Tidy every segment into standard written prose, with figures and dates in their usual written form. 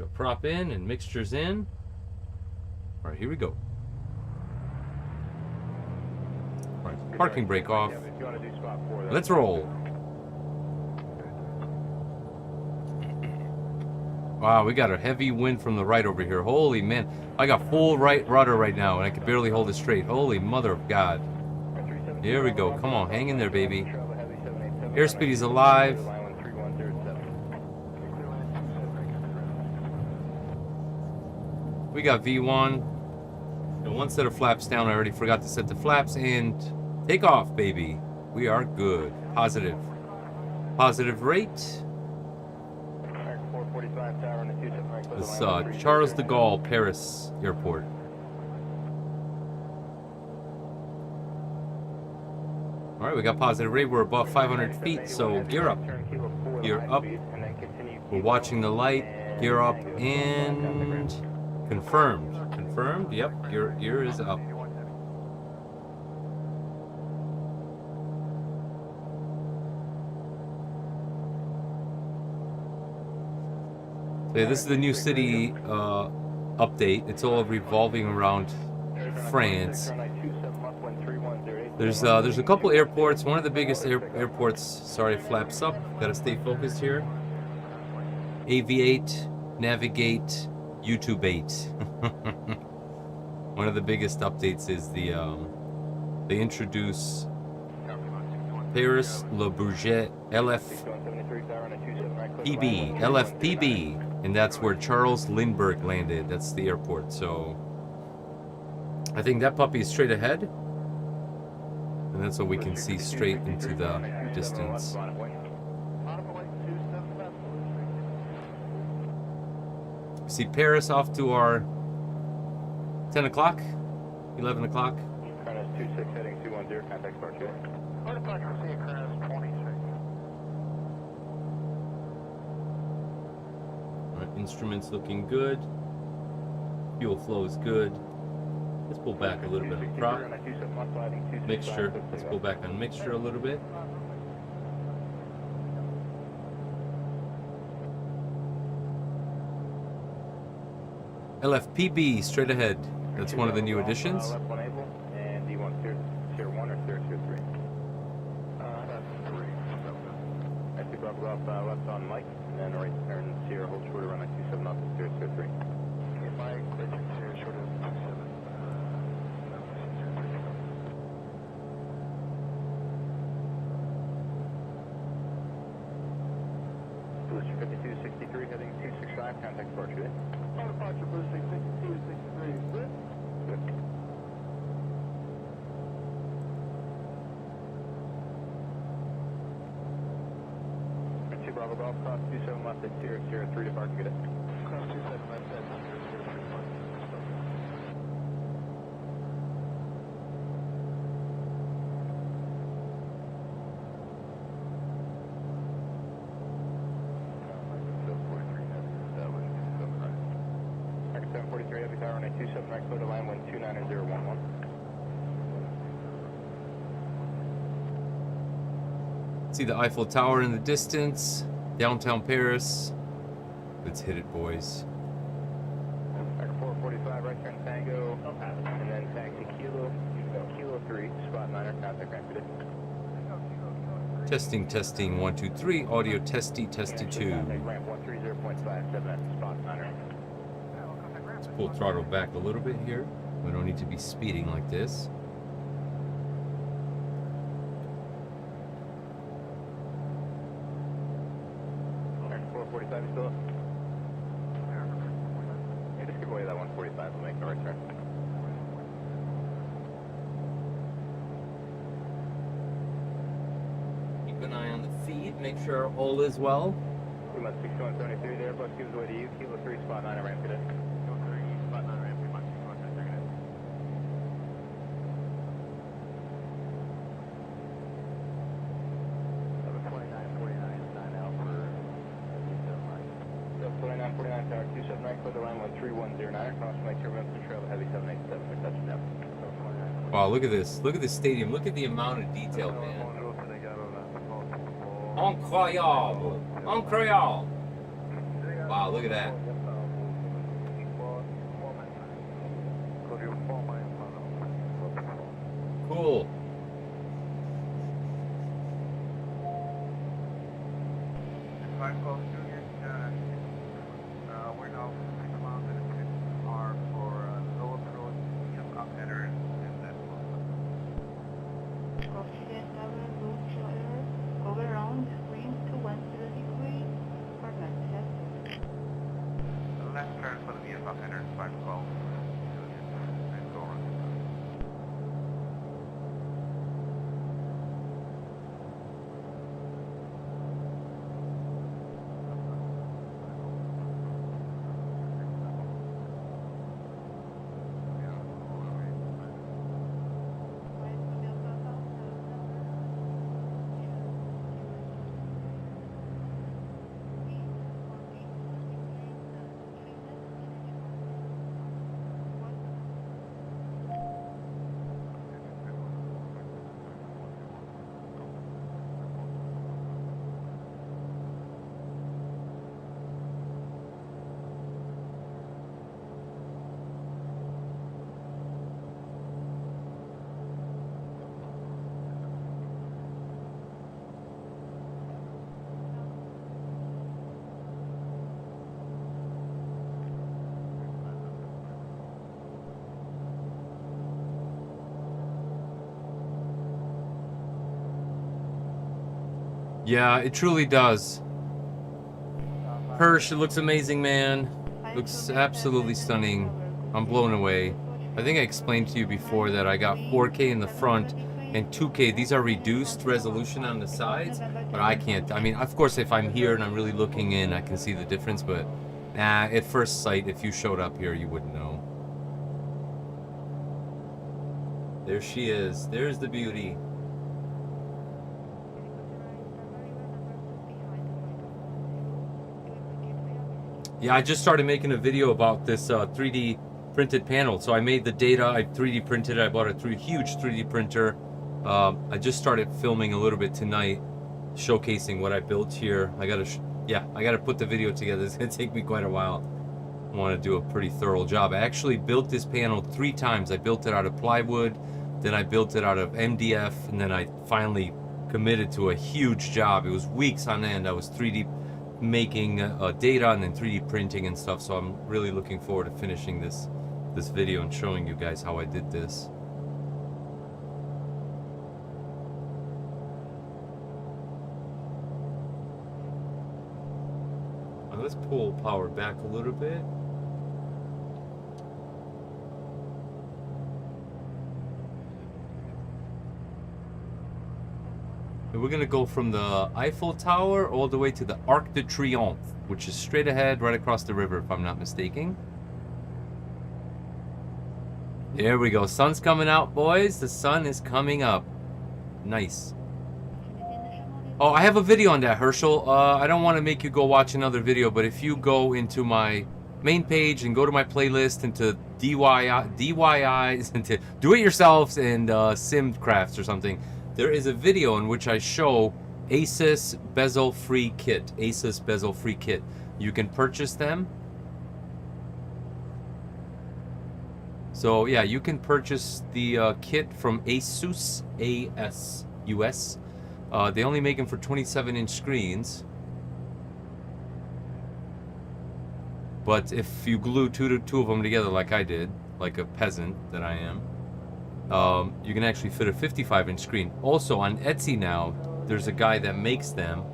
Go prop in and mixtures in. All right, here we go. All right, parking brake off. Let's roll. Wow, we got a heavy wind from the right over here. Holy man, I got full right rudder right now, and I can barely hold it straight. Holy mother of God. Here we go. Come on, hang in there, baby. Airspeed is alive. We got V1. And one set of flaps down. I already forgot to set the flaps, and take off, baby. We are good. Positive. Positive rate. This Charles de Gaulle, Paris Airport. All right, we got positive rate. We're above 500 feet, so gear up. Gear up. We're watching the light. Gear up and confirmed. Confirmed. Yep, gear is up. So yeah, this is the new city update. It's all revolving around France. There's a couple airports. One of the biggest airports. Sorry, flaps up. Gotta stay focused here. Aviate, navigate, YouTube-ate. One of the biggest updates is they introduce Paris Le Bourget LFPB, and that's where Charles Lindbergh landed. That's the airport. So I think that puppy is straight ahead, and that's what we can see straight into the distance. We see Paris off to our 10 o'clock, 11 o'clock. Kronos 26 heading 210, contact Spark 2. Alright, instruments looking good. Fuel flow is good. Let's pull back a little bit of prop. Mixture, let's pull back on mixture a little bit. LFPB straight ahead. That's one of the new additions. Left one able, and D1 tier 1 or tier 3? I see Bravo off left on Mike, and then right turn Sierra, hold short around 27 off tier 3. Okay, Mike, Sierra short of 27. Booster 5263 heading 265, contact Spark 2. Departure boosting 5263. Good. Bravo Golf, cross 27 left at Sierra 3 departure, get it. Cross 27 left at Sierra 3 departure. X 743 Heavy Tower 927 right, clear to line 129.011. See the Eiffel Tower in the distance. Downtown Paris. Let's hit it, boys. 445 right turn Tango, and then taxi Kilo 3, spot 9er, contact rapid. Testing, 1, 2, 3. Audio testy 2. Ramp 130.57, spot 9er. Let's pull throttle back a little bit here. We don't need to be speeding like this. Still up? Yeah, just give away that 145, we'll make the right turn. Keep an eye on the feed, make sure all is well. 6173 there, bus gives away to you, Kilo 3, spot 9, ramp it in. Kilo 3, spot 9, ramp it, 6173 it. Tower 279, clear the line 1310, cross my turbulence control, heavy 787, we're touching down. Wow, look at this. Look at this stadium. Look at the amount of detail, man. Incroyable. Incroyable. Wow, look at that. you 4 miles on. Cool. Flight Golf Juliet, we're now 6 miles and a 6 are for low approach, medium up headers, and then Oxygen tower, root shoulder, over round, wind to 130 degrees, for Manchester. the left turn for the medium up headers, Flight Golf Juliet, and go around. Yeah, it truly does. Hirsch, it looks amazing, man. Looks absolutely stunning. I'm blown away. I think I explained to you before that I got 4K in the front and 2K. These are reduced resolution on the sides, but I can't. I mean, of course, if I'm here and I'm really looking in, I can see the difference, but nah, at first sight, if you showed up here, you wouldn't know. There she is. There's the beauty. Yeah, I just started making a video about this 3D printed panel. So I made the data, I 3D printed it, I bought a huge 3D printer. I just started filming a little bit tonight, showcasing what I built here. I gotta put the video together. It's gonna take me quite a while. I want to do a pretty thorough job. I actually built this panel 3 times. I built it out of plywood, then I built it out of MDF, and then I finally committed to a huge job. It was weeks on end. I was 3D making data and then 3D printing and stuff, so I'm really looking forward to finishing this video and showing you guys how I did this. Now let's pull power back a little bit. And we're gonna go from the Eiffel Tower all the way to the Arc de Triomphe, which is straight ahead, right across the river, if I'm not mistaken. There we go. Sun's coming out, boys. The sun is coming up. Nice. Oh, I have a video on that, Herschel. I don't want to make you go watch another video, but if you go into my main page and go to my playlist into DIYs, into do-it-yourselves and Simcrafts or something, there is a video in which I show Asus bezel-free kit. Asus bezel-free kit. You can purchase them. So yeah, you can purchase the kit from Asus, A-S-U-S. They only make them for 27-inch screens. But if you glue two of them together like I did, like a peasant that I am, you can actually fit a 55-inch screen. Also on Etsy now, there's a guy that makes them.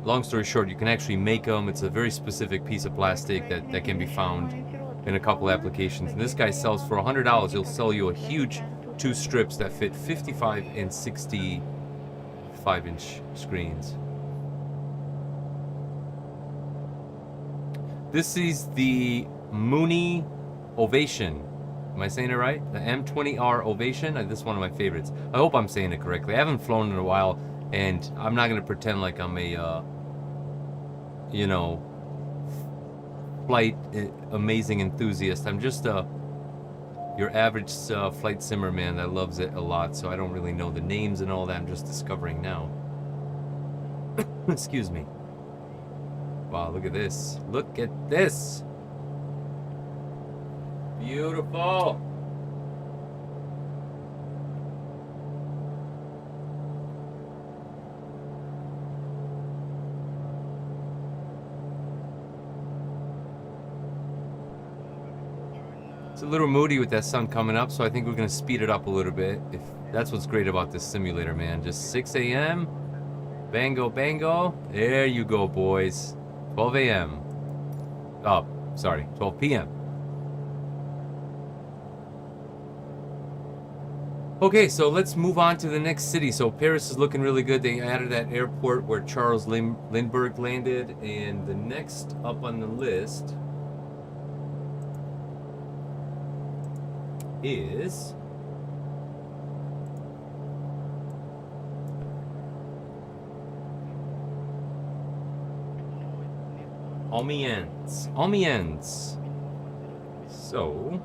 Long story short, you can actually make them. It's a very specific piece of plastic that can be found in a couple applications. And this guy sells for $100. He'll sell you a huge 2 strips that fit 55 and 65-inch screens. This is the Mooney Ovation. Am I saying it right? The M20R Ovation. This is one of my favorites. I hope I'm saying it correctly. I haven't flown in a while, and I'm not going to pretend like I'm a, you know, flight amazing enthusiast. I'm just your average flight simmer man that loves it a lot, so I don't really know the names and all that. I'm just discovering now. Excuse me. Wow, look at this. Look at this. Beautiful. It's a little moody with that sun coming up, so I think we're gonna speed it up a little bit. If that's what's great about this simulator, man. Just 6 a.m. Bango, bango. There you go, boys. 12 a.m. Oh, sorry, 12 p.m. Okay, so let's move on to the next city. So Paris is looking really good. They added that airport where Charles Lindbergh landed. And the next up on the list is Amiens. Amiens. So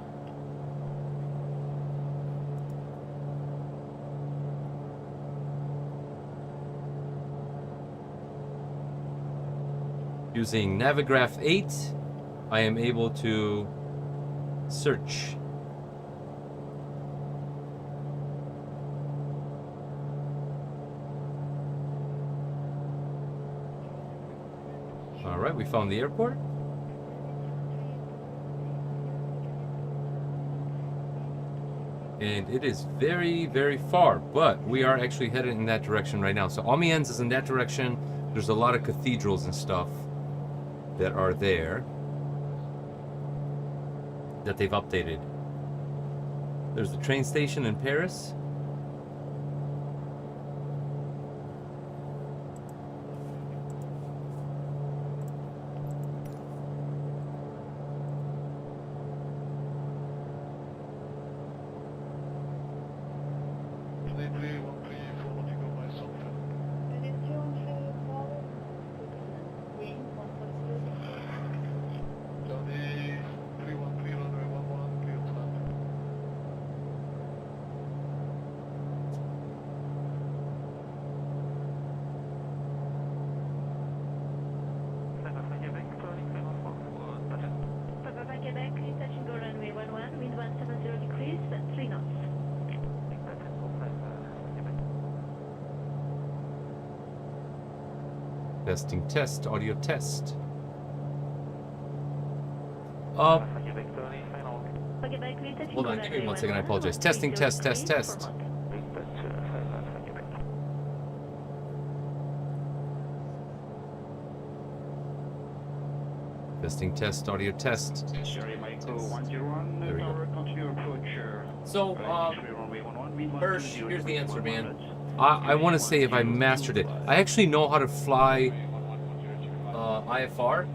using Navigraph 8, I am able to search. All right, we found the airport. And it is very, very far, but we are actually headed in that direction right now. So Amiens is in that direction. There's a lot of cathedrals and stuff that are there that they've updated. There's the train station in Paris. Testing test, audio test. Hold on, give me 1 second, I apologize. Testing test, test, test. Testing test, audio test. Sherry Michael 101, There we go. tower, continue approach. So, Hirsch, here's the answer, man. I want to say if I mastered it. I actually know how to fly IFR.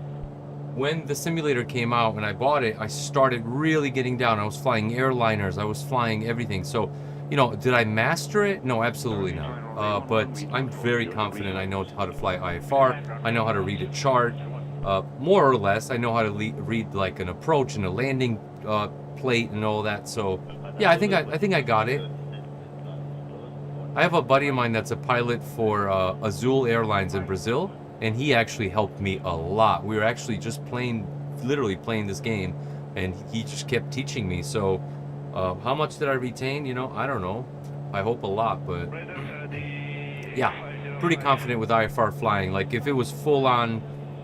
When the simulator came out and I bought it, I started really getting down. I was flying airliners. I was flying everything. So, you know, did I master it? No, absolutely not. But I'm very confident I know how to fly IFR. I know how to read a chart. More or less, I know how to read like an approach and a landing plate and all that. So, yeah, I think I got it. I have a buddy of mine that's a pilot for Azul Airlines in Brazil, and he actually helped me a lot. We were actually just literally playing this game, and he just kept teaching me. So, how much did I retain? You know, I don't know. I hope a lot, but yeah, pretty confident with IFR flying. Like, if it was full-on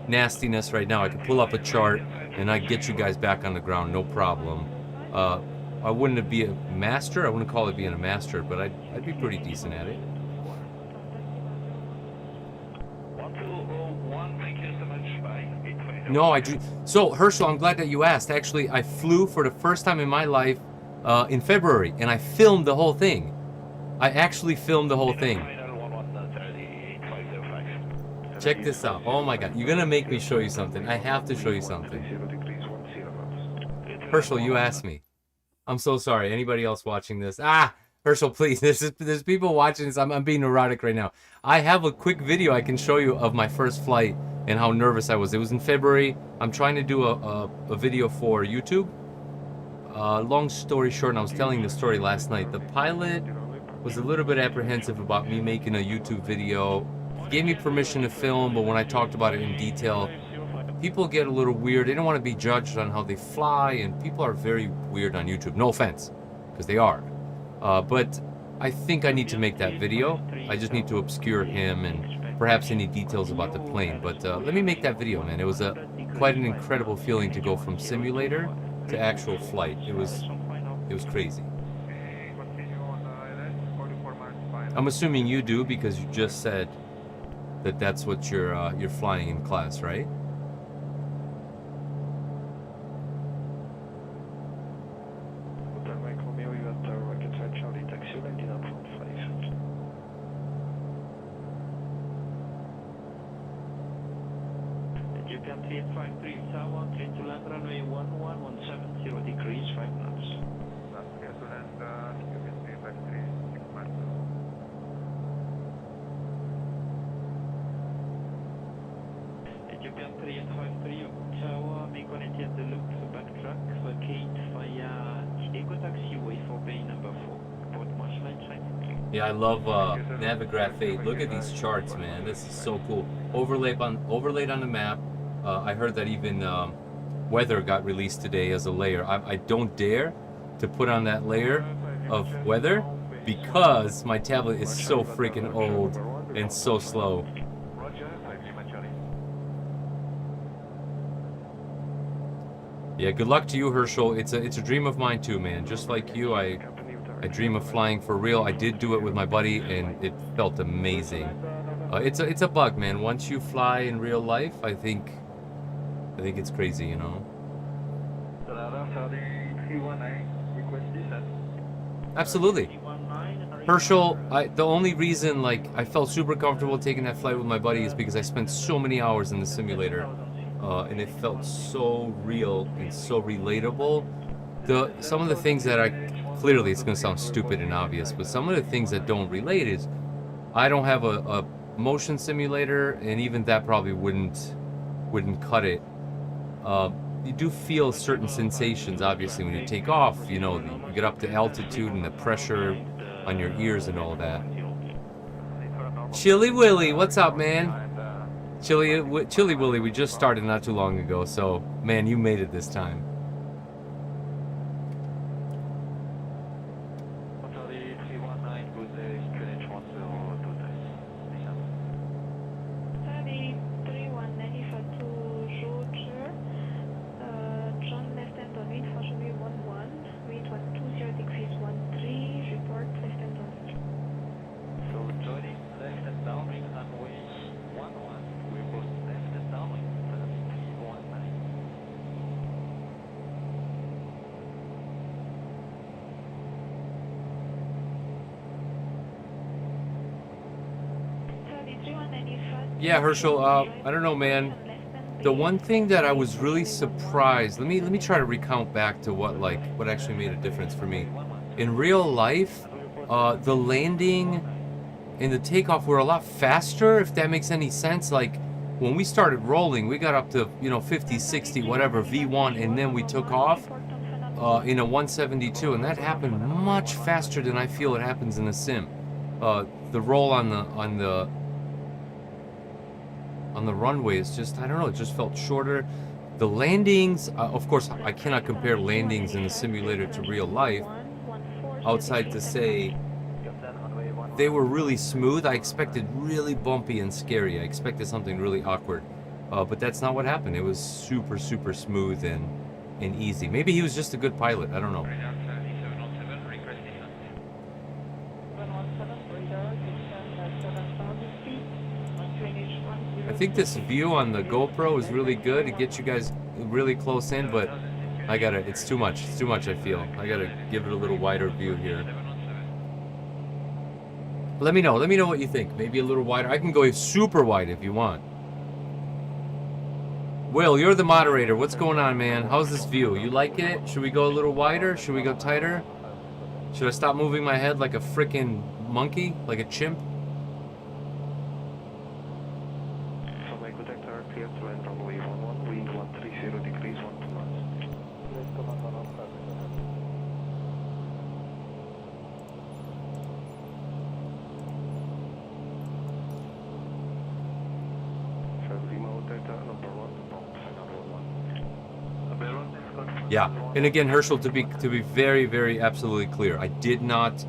nastiness right now, I could pull up a chart, and I'd get you guys back on the ground, no problem. I wouldn't be a master. I wouldn't call it being a master, but I'd be pretty decent at it. 1201, thank you so much. Bye. No, I do. So, Herschel, I'm glad that you asked. Actually, I flew for the first time in my life in February, and I filmed the whole thing. I actually filmed the whole thing. Check this out. Oh my God, you're gonna make me show you something. I have to show you something. Herschel, you asked me. I'm so sorry. Anybody else watching this? Herschel, please. There's people watching this. I'm being neurotic right now. I have a quick video I can show you of my first flight and how nervous I was. It was in February. I'm trying to do a video for YouTube. Long story short, and I was telling the story last night. The pilot was a little bit apprehensive about me making a YouTube video. He gave me permission to film, but when I talked about it in detail, people get a little weird. They don't want to be judged on how they fly, and people are very weird on YouTube. No offense, because they are. But I think I need to make that video. I just need to obscure him and perhaps any details about the plane. But let me make that video, man. It was quite an incredible feeling to go from simulator to actual flight. It was crazy. Okay, continue on the island, 44 miles final. I'm assuming you do because you just said that that's what you're flying in class, right? Hotel Mike Romeo, you enter Rocket Side Charlie, taxi landing up front 5. Ethiopian 353 Tower, clear to land runway 170 degrees, 5 knots. That's clear to land, Ethiopian 353, 6 miles. Ethiopian 3853 Tower, make connected the loop, backtrack, vacate via Eco Taxiway for bay number 4. Port Marsh Line side. Yeah, I love Navigraph 8. Look at these charts, man. This is so cool. Overlaid on the map. I heard that even weather got released today as a layer. I don't dare to put on that layer of weather because my tablet is so freaking old and so slow. Roger, 5 Charlie. Yeah, good luck to you, Herschel. It's a dream of mine too, man. Just like you, I dream of flying for real. I did do it with my buddy, and it felt amazing. It's a bug, man. Once you fly in real life, I think it's crazy, you know. Absolutely. Herschel, the only reason like I felt super comfortable taking that flight with my buddy is because I spent so many hours in the simulator, and it felt so real and so relatable. Some of the things that clearly it's gonna sound stupid and obvious, but some of the things that don't relate is I don't have a motion simulator, and even that probably wouldn't cut it. You do feel certain sensations, obviously, when you take off. You know, you get up to altitude and the pressure on your ears and all that. Chili Willy, what's up, man? Chili Willy, we just started not too long ago, so man, you made it this time. Charlie 319, good day, QNH 1023. Charlie 319 to Roger. John left hand on wind for runway 11. Wind was 20 degrees 13. Report left hand on wind. So joining left and downwind runway 11, we will left and downwind 319. Charlie 319. Yeah, Herschel, I don't know, man. The one thing that I was really surprised, let me try to recount back to what actually made a difference for me. In real life, the landing and the takeoff were a lot faster, if that makes any sense. Like when we started rolling, we got up to 50, 60, whatever V1, and then we took off in a 172, and that happened much faster than I feel it happens in a sim. The roll on the runway is just, I don't know, it just felt shorter. The landings, of course, I cannot compare landings in the simulator to real life. Outside to say, they were really smooth. I expected really bumpy and scary. I expected something really awkward. But that's not what happened. It was super, super smooth and easy. Maybe he was just a good pilot. I don't know. I think this view on the GoPro is really good. It gets you guys really close in, but it's too much. It's too much, I feel. I gotta give it a little wider view here. Let me know what you think. Maybe a little wider. I can go super wide if you want. Will, you're the moderator. What's going on, man? How's this view? You liking it? Should we go a little wider? Should we go tighter? Should I stop moving my head like a freaking monkey? Like a chimp? So my detector clear to land runway 11, wind 130 degrees, 12 knots. Yeah, and again, Herschel, to be very, very absolutely clear, I did not.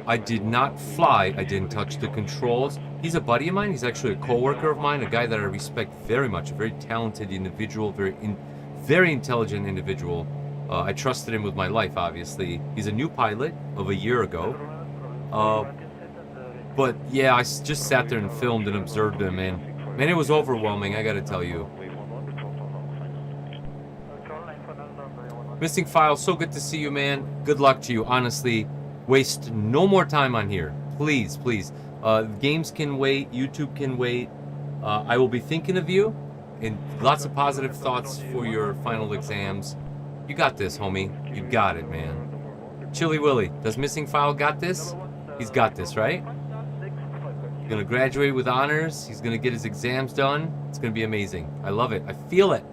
I did not fly. I didn't touch the controls. He's a buddy of mine. He's actually a co-worker of mine, a guy that I respect very much, a very talented individual, very intelligent individual. I trusted him with my life, obviously. He's a new pilot of a year ago. But yeah, I just sat there and filmed and observed him, and man, it was overwhelming, I gotta tell you. Missing File, so good to see you, man. Good luck to you, honestly. Waste no more time on here. Please, please. Games can wait, YouTube can wait. I will be thinking of you, and lots of positive thoughts for your final exams. You got this, homie. You got it, man. Chili Willy, does Missing File got this? He's got this, right? He's gonna graduate with honors. He's gonna get his exams done. It's gonna be amazing. I love it. I feel it.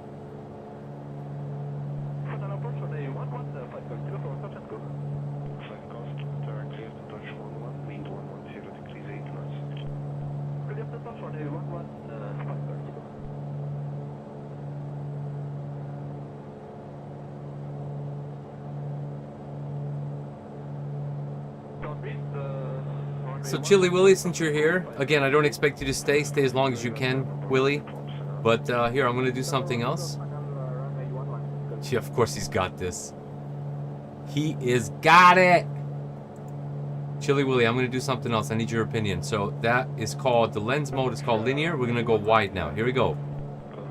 So Chili Willy, since you're here, again, I don't expect you to stay. Stay as long as you can, Willy. But here, I'm going to do something else. Yeah, of course he's got this. He is got it! Chili Willy, I'm going to do something else. I need your opinion. So that is called, the lens mode is called linear. We're going to go wide now. Here we go.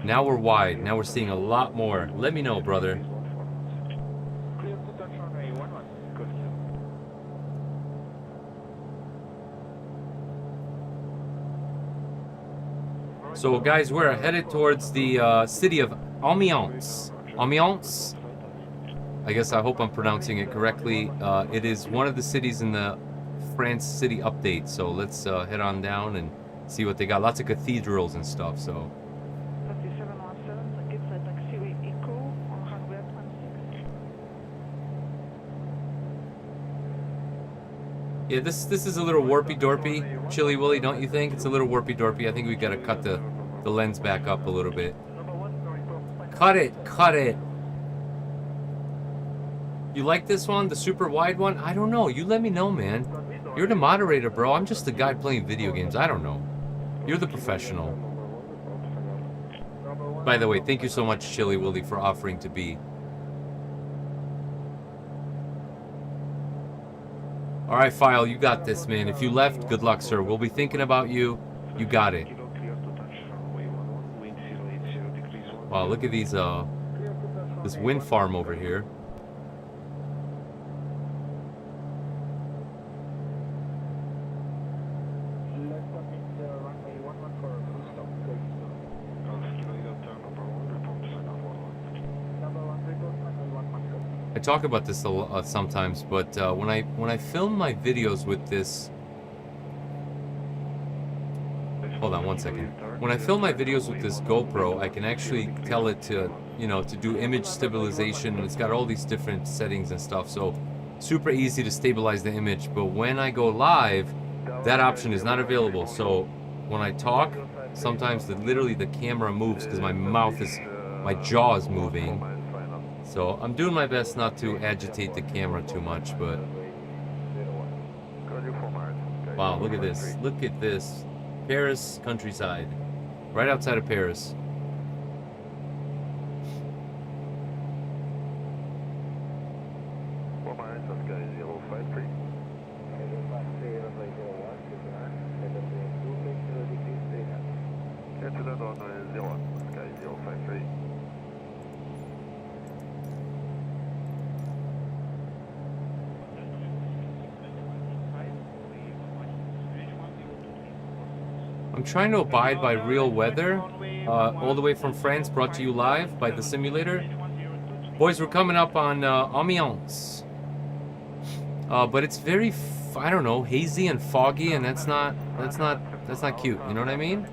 Now we're wide. Now we're seeing a lot more. Let me know, brother. So guys, we're headed towards the city of Amiens. Amiens? I guess I hope I'm pronouncing it correctly. It is one of the cities in the France City Update. So let's head on down and see what they got. Lots of cathedrals and stuff, so. Yeah, this is a little warpy-dorpy, Chili Willy, don't you think? It's a little warpy-dorpy. I think we gotta cut the lens back up a little bit. Cut it! Cut it! You like this one? The super wide one? I don't know. You let me know, man. You're the moderator, bro. I'm just the guy playing video games. I don't know. You're the professional. By the way, thank you so much, Chili Willy, for offering to be. Alright, File, you got this, man. If you left, good luck, sir. We'll be thinking about you. You got it. Wow, look at these, this wind farm over here. I talk about this a lot, sometimes, but when I film my videos with this, hold on one second. When I film my videos with this GoPro, I can actually tell it to, you know, to do image stabilization. It's got all these different settings and stuff, so super easy to stabilize the image. But when I go live, that option is not available. So when I talk, sometimes literally the camera moves because my jaw is moving. So I'm doing my best not to agitate the camera too much, but wow, look at this. Look at this. Paris countryside. Right outside of Paris. I'm trying to abide by real weather, all the way from France, brought to you live by the simulator. Boys, we're coming up on Amiens, but it's very, I don't know, hazy and foggy, and that's not cute. You know what I mean?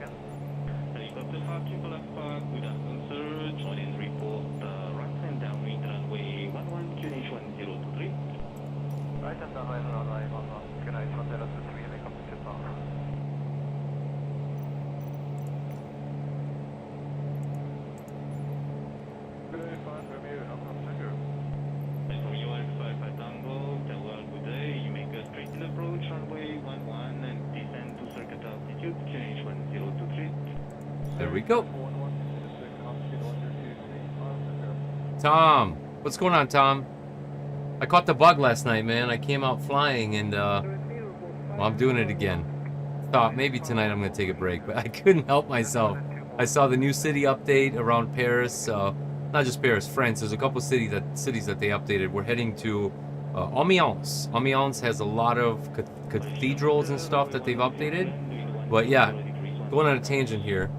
There we go. Tom, what's going on, Tom? I caught the bug last night, man. I came out flying and well, I'm doing it again. Thought maybe tonight I'm gonna take a break, but I couldn't help myself. I saw the new city update around Paris, not just Paris, France. There's a couple cities that they updated. We're heading to Amiens. Amiens has a lot of cathedrals and stuff that they've updated. But yeah, going on a tangent here.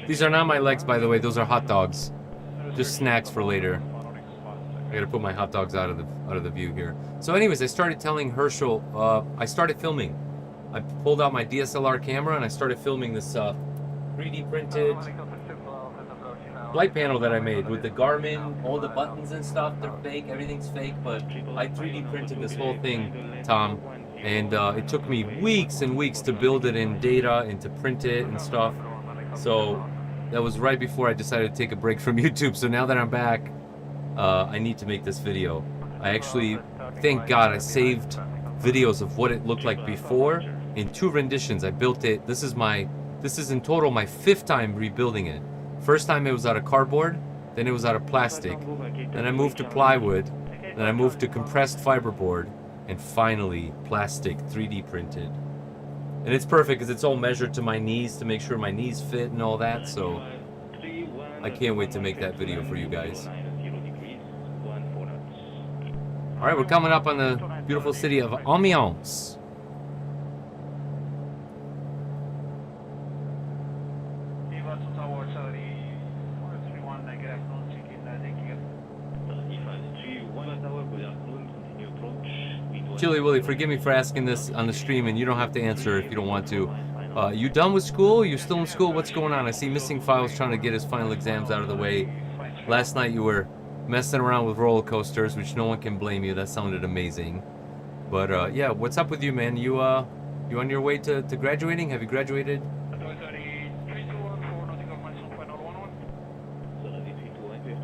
These are not my legs, by the way. Those are hot dogs. Just snacks for later. I gotta put my hot dogs out of the view here. So anyways, I started telling Herschel, I started filming. I pulled out my DSLR camera and I started filming this 3D printed flight panel that I made with the Garmin, all the buttons and stuff. They're fake, everything's fake, but I 3D printed this whole thing, Tom. And it took me weeks and weeks to build it in data and to print it and stuff. So that was right before I decided to take a break from YouTube. So now that I'm back, I need to make this video. I actually, thank God, I saved videos of what it looked like before in 2 renditions. I built it. This is in total my 5th time rebuilding it. First time it was out of cardboard, then it was out of plastic, then I moved to plywood, then I moved to compressed fiberboard, and finally plastic 3D printed. And it's perfect because it's all measured to my knees to make sure my knees fit and all that, so I can't wait to make that video for you guys. Alright, we're coming up on the beautiful city of Amiens. Chili Willy, forgive me for asking this on the stream, and you don't have to answer if you don't want to. You done with school? You still in school? What's going on? I see Missing Files trying to get his final exams out of the way. Last night you were messing around with roller coasters, which no one can blame you. That sounded amazing. But yeah, what's up with you, man? You on your way to graduating? Have you graduated?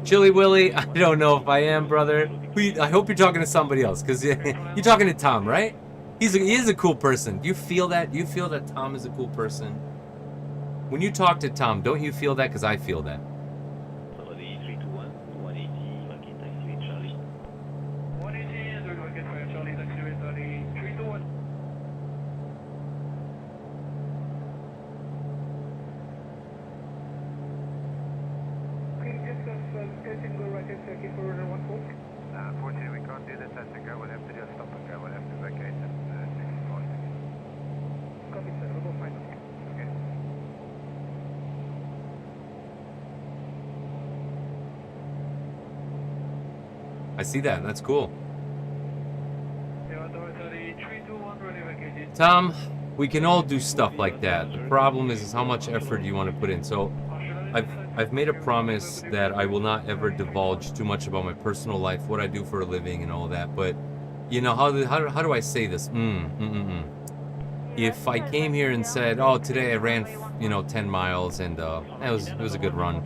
Chili Willy, I don't know if I am, brother. I hope you're talking to somebody else, because you're talking to Tom, right? He is a cool person. Do you feel that? Do you feel that Tom is a cool person? When you talk to Tom, don't you feel that? Because I feel that. Unfortunately, we can't do the touch and go. We'll have to do a stop and go. We'll have to vacate at 6 o'clock. Copy, sir. We'll go find them. Okay. I see that. That's cool. Tom, we can all do stuff like that. The problem is how much effort you want to put in. So I've made a promise that I will not ever divulge too much about my personal life, what I do for a living and all that. But, you know, how do I say this? If I came here and said, oh, today I ran, 10 miles and it was a good run.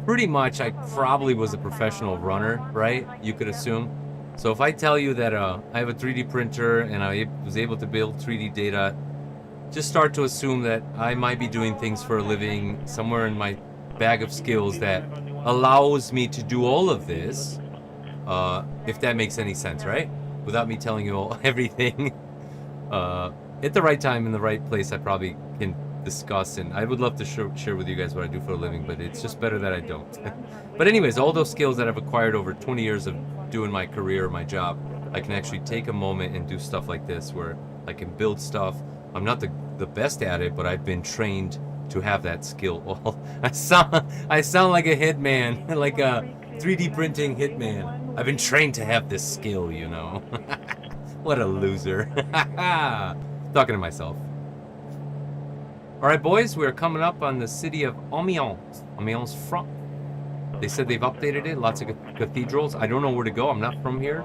Pretty much I probably was a professional runner, right? You could assume. So if I tell you that I have a 3D printer and I was able to build 3D data, just start to assume that I might be doing things for a living somewhere in my bag of skills that allows me to do all of this, if that makes any sense, right? Without me telling you all everything. At the right time in the right place, I probably can discuss, and I would love to share with you guys what I do for a living, but it's just better that I don't. But anyways, all those skills that I've acquired over 20 years of doing my career, my job, I can actually take a moment and do stuff like this where I can build stuff. I'm not the best at it, but I've been trained to have that skill. Well, I sound like a hitman, like a 3D printing hitman. I've been trained to have this skill, you know. What a loser. Talking to myself. All right, boys, we're coming up on the city of Amiens. Amiens France. They said they've updated it, lots of cathedrals. I don't know where to go. I'm not from here.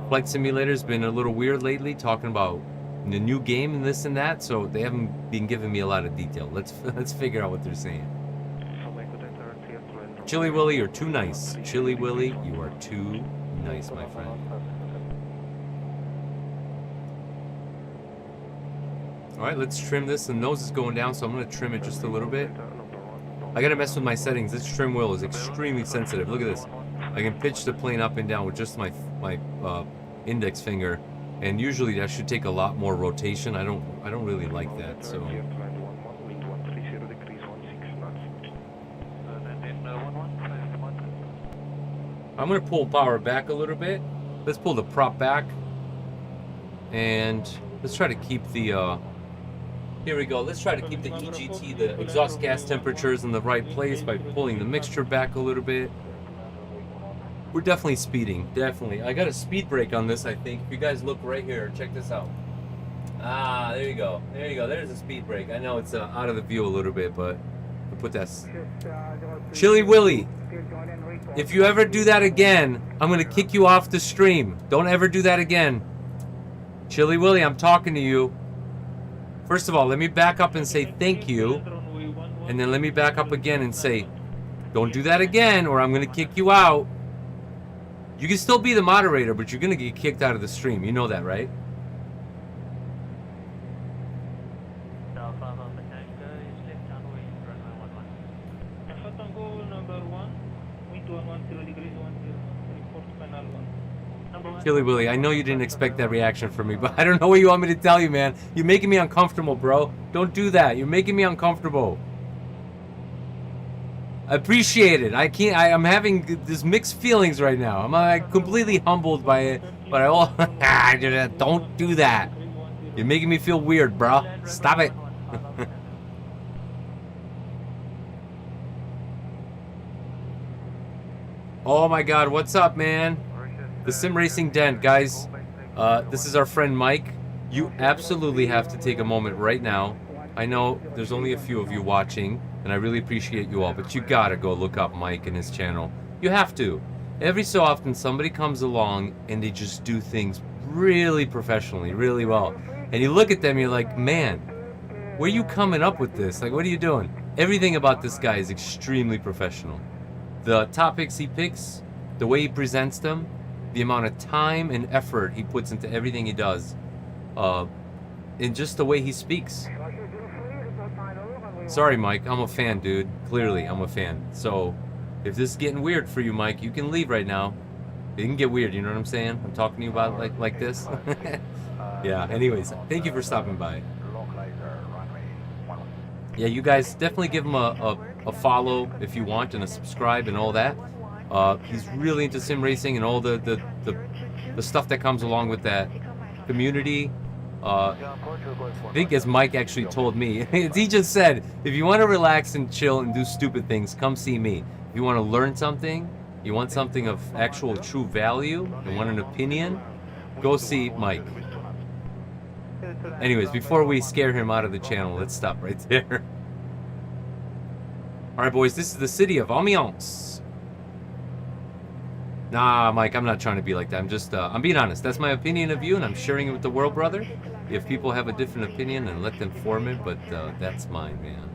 Flight Simulator's been a little weird lately, talking about the new game and this and that, so they haven't been giving me a lot of detail. Let's figure out what they're saying. Chili Willy, you're too nice. Chili Willy, you are too nice, my friend. All right, let's trim this. The nose is going down, so I'm gonna trim it just a little bit. I gotta mess with my settings. This trim wheel is extremely sensitive. Look at this. I can pitch the plane up and down with just my index finger, and usually that should take a lot more rotation. I don't really like that. So I'm gonna pull power back a little bit. Let's pull the prop back, and let's try to keep the. Here we go. Let's try to keep the EGT, the exhaust gas temperatures, in the right place by pulling the mixture back a little bit. We're definitely speeding. Definitely. I got a speed brake on this, I think. If you guys look right here, check this out. Ah, there you go. There you go. There's a speed brake. I know it's out of the view a little bit, but I'll put that. Chili Willy, if you ever do that again, I'm going to kick you off the stream. Don't ever do that again. Chili Willy, I'm talking to you. First of all, let me back up and say thank you. And then let me back up again and say, don't do that again or I'm going to kick you out. You can still be the moderator, but you're going to get kicked out of the stream. You know that, right? Chili Willy, I know you didn't expect that reaction from me, but I don't know what you want me to tell you, man. You're making me uncomfortable, bro. Don't do that. You're making me uncomfortable. I appreciate it. I'm having this mixed feelings right now. I'm like completely humbled by it, but don't do that. You're making me feel weird, bro. Stop it. Oh my God, what's up, man? The Sim Racing Den, guys. This is our friend Mike. You absolutely have to take a moment right now. I know there's only a few of you watching, and I really appreciate you all, but you gotta go look up Mike and his channel. You have to. Every so often, somebody comes along and they just do things really professionally, really well. And you look at them, you're like, man, where are you coming up with this? Like, what are you doing? Everything about this guy is extremely professional. The topics he picks, the way he presents them, the amount of time and effort he puts into everything he does, and just the way he speaks. Sorry, Mike, I'm a fan, dude. Clearly, I'm a fan. So, if this is getting weird for you, Mike, you can leave right now. It can get weird, you know what I'm saying? I'm talking to you about it like this. Yeah, anyways, thank you for stopping by. Yeah, you guys definitely give him a follow if you want, and a subscribe and all that. He's really into sim racing and all the stuff that comes along with that community. I think as Mike actually told me, he just said, if you want to relax and chill and do stupid things, come see me. If you want to learn something, you want something of actual true value, and want an opinion, go see Mike. Anyways, before we scare him out of the channel, let's stop right there. Alright, boys, this is the city of Amiens. Nah, Mike, I'm not trying to be like that. I'm just, I'm being honest. That's my opinion of you, and I'm sharing it with the world, brother. If people have a different opinion, then let them form it, but that's mine, man.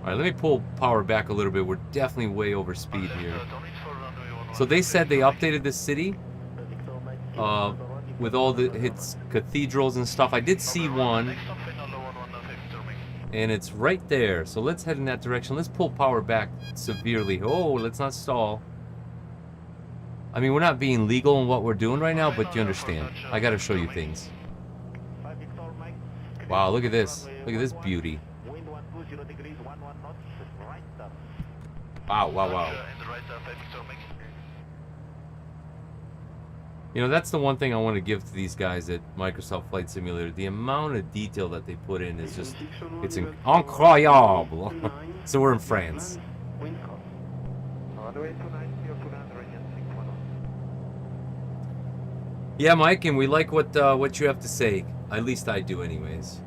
Alright, let me pull power back a little bit. We're definitely way over speed here. So they said they updated this city with all its cathedrals and stuff. I did see one, and it's right there. So let's head in that direction. Let's pull power back severely. Oh, let's not stall. I mean, we're not being legal in what we're doing right now, but you understand. I gotta show you things. Wow, look at this. Look at this beauty. Wow, wow, wow. You know, that's the one thing I want to give to these guys at Microsoft Flight Simulator. The amount of detail that they put in is just, it's incroyable. So we're in France. Yeah, Mike, and we like what you have to say. At least I do, anyways.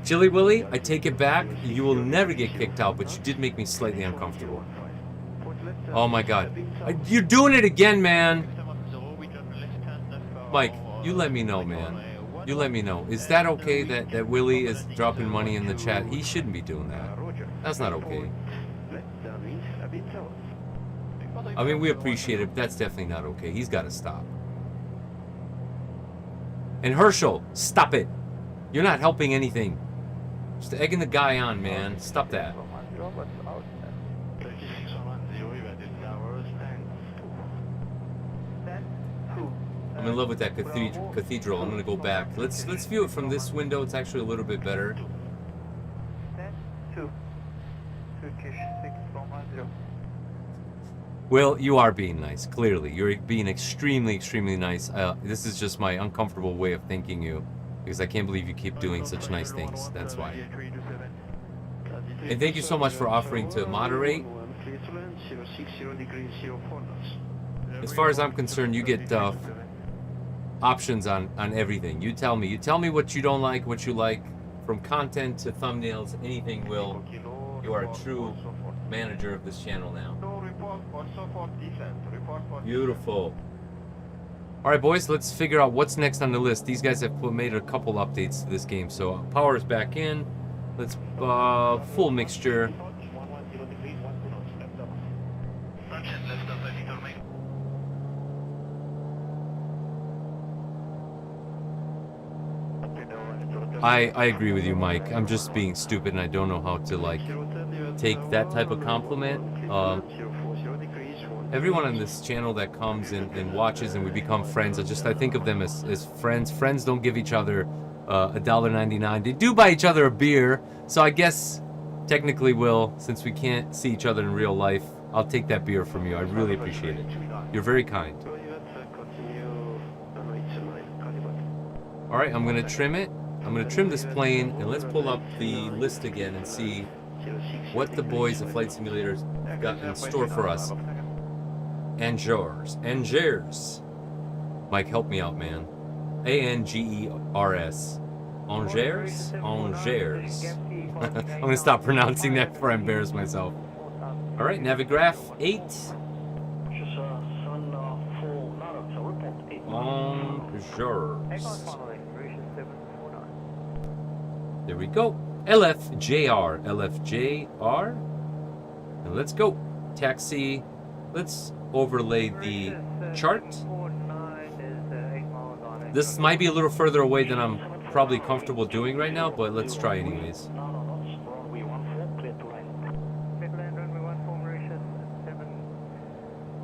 Chili Willy, I take it back. You will never get kicked out, but you did make me slightly uncomfortable. Oh my God. You're doing it again, man. Mike, you let me know, man. You let me know. Is that okay that Willie is dropping money in the chat? He shouldn't be doing that. That's not okay. I mean, we appreciate it, but that's definitely not okay. He's got to stop. And Herschel, stop it. You're not helping anything. Just egging the guy on, man. Stop that. I'm in love with that cathedral. I'm gonna go back. Let's view it from this window. It's actually a little bit better. Turkish 610. Will, you are being nice. Clearly, you're being extremely, extremely nice. This is just my uncomfortable way of thanking you, because I can't believe you keep doing such nice things. That's why. And thank you so much for offering to moderate. As far as I'm concerned, you get options on everything. You tell me what you don't like, what you like, from content to thumbnails, anything. Will, you are a true manager of this channel now. Beautiful. All right, boys, let's figure out what's next on the list. These guys have made a couple updates to this game, so power is back in. Let's full mixture. I agree with you, Mike. I'm just being stupid and I don't know how to like take that type of compliment. Everyone on this channel that comes and watches and we become friends, I think of them as friends. Friends don't give each other $1.99. They do buy each other a beer. So I guess technically, Will, since we can't see each other in real life, I'll take that beer from you. I really appreciate it. You're very kind. All right, I'm gonna trim it. I'm gonna trim this plane and let's pull up the list again and see what the boys at Flight Simulators got in store for us. Angers. Mike, help me out, man. Angers. Angers? Angers. I'm gonna stop pronouncing that before I embarrass myself. All right, Navigraph 8. Angers. There we go. LFJR. And let's go. Taxi. Let's overlay the chart. This might be a little further away than I'm probably comfortable doing right now, but let's try anyways.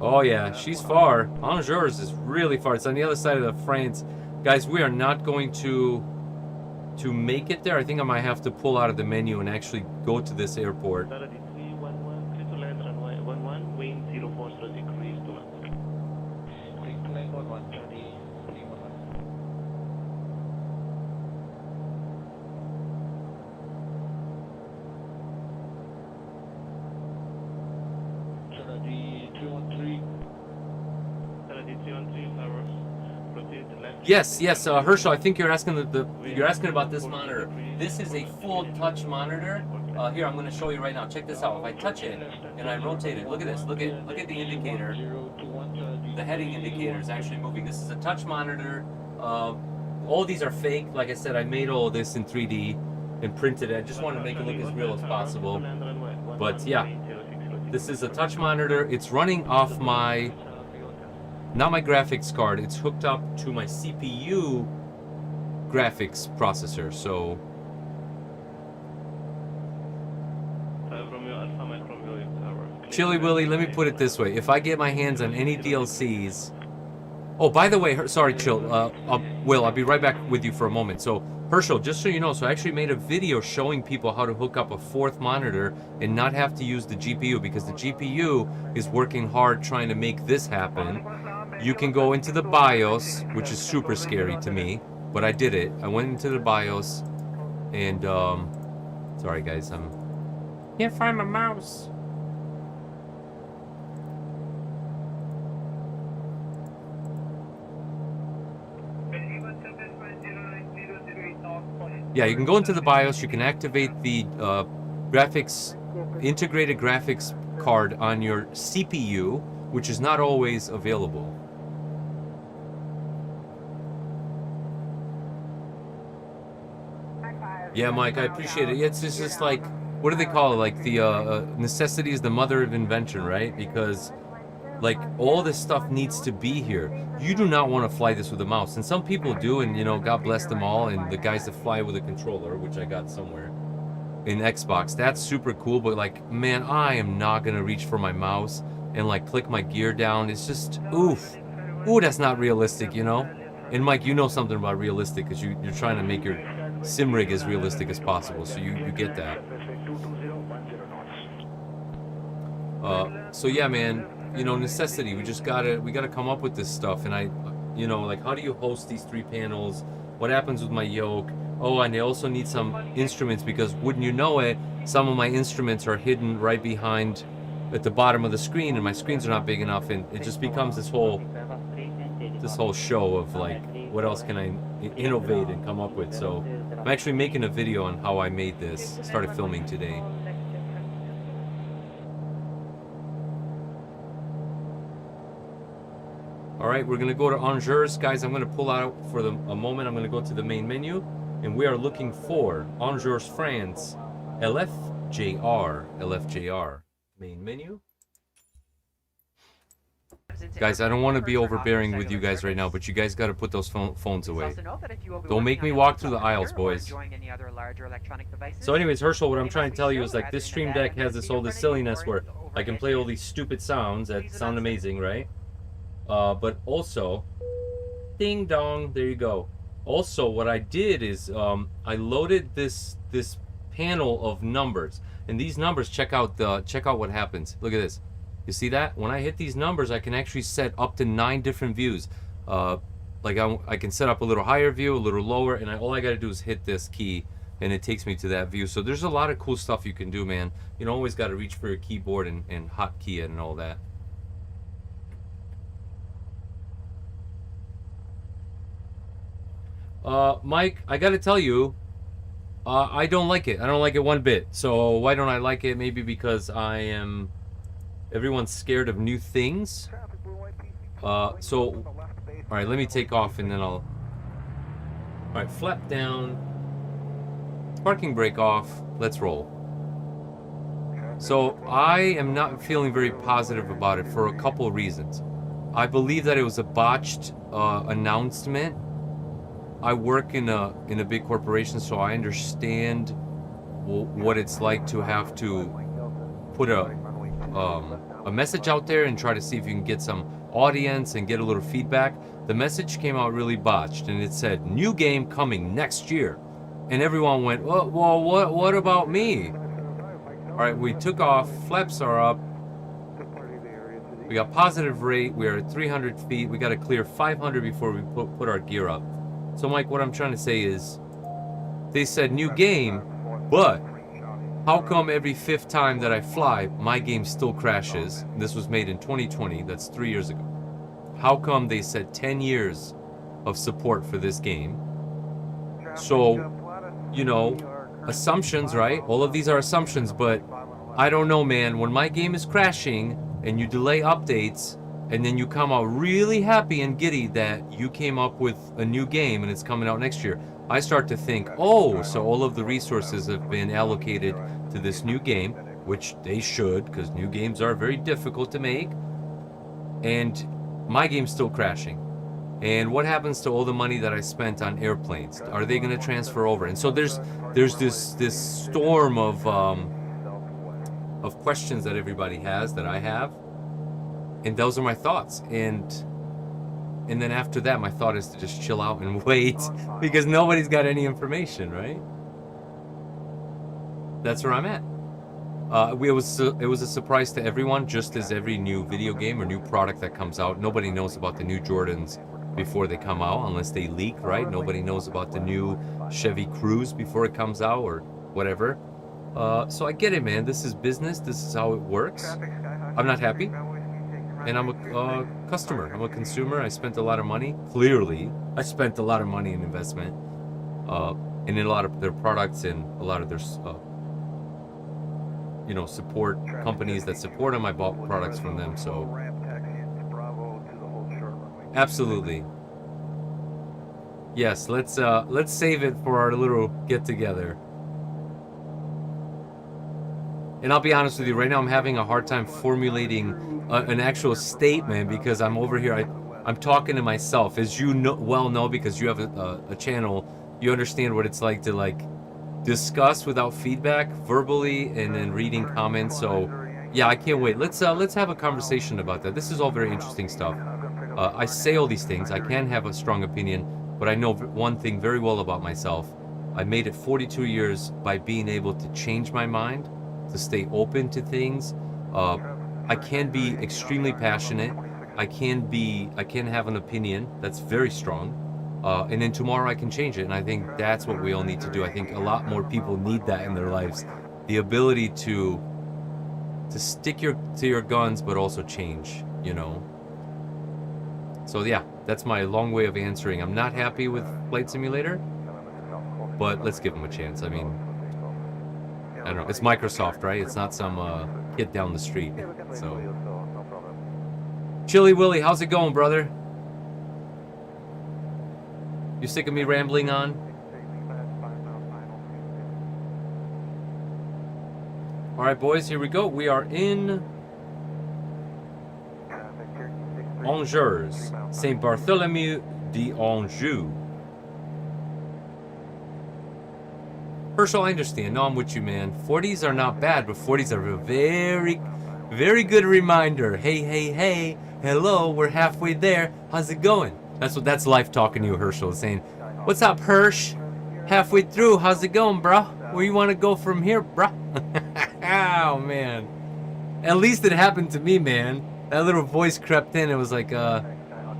Oh yeah, she's far. Angers is really far. It's on the other side of France. Guys, we are not going to make it there. I think I might have to pull out of the menu and actually go to this airport. Yes, Herschel. I think you're asking you're asking about this monitor. This is a full touch monitor. Here, I'm going to show you right now. Check this out. If I touch it and I rotate it, look at this. Look at the indicator. The heading indicator is actually moving. This is a touch monitor. All these are fake. Like I said, I made all this in 3D and printed it. I just wanted to make it look as real as possible. But yeah, this is a touch monitor. It's running off not my graphics card. It's hooked up to my CPU graphics processor. So Chili Willy, let me put it this way. If I get my hands on any DLCs... Oh, by the way, sorry, Chill. Will, I'll be right back with you for a moment. So, Herschel, just so you know, so I actually made a video showing people how to hook up a fourth monitor and not have to use the GPU, because the GPU is working hard trying to make this happen. You can go into the BIOS, which is super scary to me, but I did it. I went into the BIOS and, sorry guys, can't find my mouse. Yeah, you can go into the BIOS, you can activate the integrated graphics card on your CPU, which is not always available. Yeah, Mike, I appreciate it. It's just like, what do they call it? Like the necessity is the mother of invention, right? Because like all this stuff needs to be here. You do not want to fly this with a mouse, and some people do, and you know, God bless them all. And the guys that fly with a controller, which I got somewhere in Xbox, that's super cool. But like, man, I am not gonna reach for my mouse and like click my gear down. It's just oof, ooh, that's not realistic, you know. And Mike, you know something about realistic because you're trying to make your sim rig as realistic as possible, so you get that. So yeah, man, you know, necessity. We gotta come up with this stuff. And I, you know, like, how do you host these 3 panels? What happens with my yoke? Oh, and I also need some instruments because wouldn't you know it, some of my instruments are hidden right behind at the bottom of the screen, and my screens are not big enough, and it just becomes this whole show of like, what else can I innovate and come up with? So I'm actually making a video on how I made this. Started filming today. All right, we're gonna go to Angers, guys. I'm gonna pull out for a moment. I'm gonna go to the main menu, and we are looking for Angers, France, LFJR, main menu. Guys, I don't want to be overbearing with you guys right now, but you guys got to put those phones away. Don't make me walk through the aisles, boys. So anyways, Herschel, what I'm trying to tell you is like this Stream Deck has this silliness where I can play all these stupid sounds that sound amazing, right? But also, ding dong, there you go. Also, what I did is I loaded this panel of numbers, and these numbers, check out what happens. Look at this. You see that? When I hit these numbers, I can actually set up to 9 different views. Like I can set up a little higher view, a little lower, and all I got to do is hit this key, and it takes me to that view. So there's a lot of cool stuff you can do, man. You don't always got to reach for your keyboard and hotkey it and all that. Mike, I got to tell you, I don't like it. I don't like it one bit. So why don't I like it? Maybe because everyone's scared of new things. All right, let me take off and then all right, flap down, parking brake off, let's roll. So I am not feeling very positive about it for a couple of reasons. I believe that it was a botched announcement. I work in a big corporation, so I understand what it's like to have to put a message out there and try to see if you can get some audience and get a little feedback. The message came out really botched, and it said new game coming next year, and everyone went, well, what about me? All right, we took off, flaps are up, we got positive rate, we're at 300 feet, we got to clear 500 before we put our gear up. So Mike, what I'm trying to say is, they said new game, but how come every 5th time that I fly, my game still crashes? This was made in 2020, that's 3 years ago. How come they said 10 years of support for this game? So, you know, assumptions, right? All of these are assumptions, but I don't know, man. When my game is crashing and you delay updates, and then you come out really happy and giddy that you came up with a new game and it's coming out next year, I start to think, oh, so all of the resources have been allocated to this new game, which they should, because new games are very difficult to make, and my game's still crashing. And what happens to all the money that I spent on airplanes? Are they going to transfer over? And so there's this storm of questions that everybody has, that I have, and those are my thoughts. And then after that, my thought is to just chill out and wait, because nobody's got any information, right? That's where I'm at. It was a surprise to everyone, just as every new video game or new product that comes out. Nobody knows about the new Jordans before they come out, unless they leak, right? Nobody knows about the new Chevy Cruze before it comes out, or whatever. So I get it, man. This is business. This is how it works. I'm not happy. And I'm a customer. I'm a consumer. I spent a lot of money. Clearly, I spent a lot of money in investment, and in a lot of their products and a lot of their, support companies that support them. I bought products from them. So, absolutely. Yes, let's save it for our little get together. And I'll be honest with you, right now I'm having a hard time formulating an actual statement because I'm over here. I'm talking to myself, as you well know, because you have a channel. You understand what it's like to like discuss without feedback verbally and then reading comments. So yeah, I can't wait. Let's have a conversation about that. This is all very interesting stuff. I say all these things. I can have a strong opinion, but I know one thing very well about myself. I made it 42 years by being able to change my mind, to stay open to things. I can be extremely passionate. I can have an opinion that's very strong. And then tomorrow I can change it. And I think that's what we all need to do. I think a lot more people need that in their lives. The ability to stick to your guns, but also change, you know. So yeah, that's my long way of answering. I'm not happy with Flight Simulator, but let's give them a chance. I mean, I don't know. It's Microsoft, right? It's not some kid down the street. So, Chili Willy, how's it going, brother? You sick of me rambling on? All right, boys, here we go. We are in Angers, Saint Bartholomew d'Anjou. Herschel, I understand. No, I'm with you, man. 40s are not bad, but 40s are a very, very good reminder. Hey, hey, hey, hello, we're halfway there. How's it going? That's life talking to you, Herschel, saying, what's up, Hirsch? Halfway through, how's it going, bro? Where you want to go from here, bro? Oh, man. At least it happened to me, man. That little voice crept in. It was like,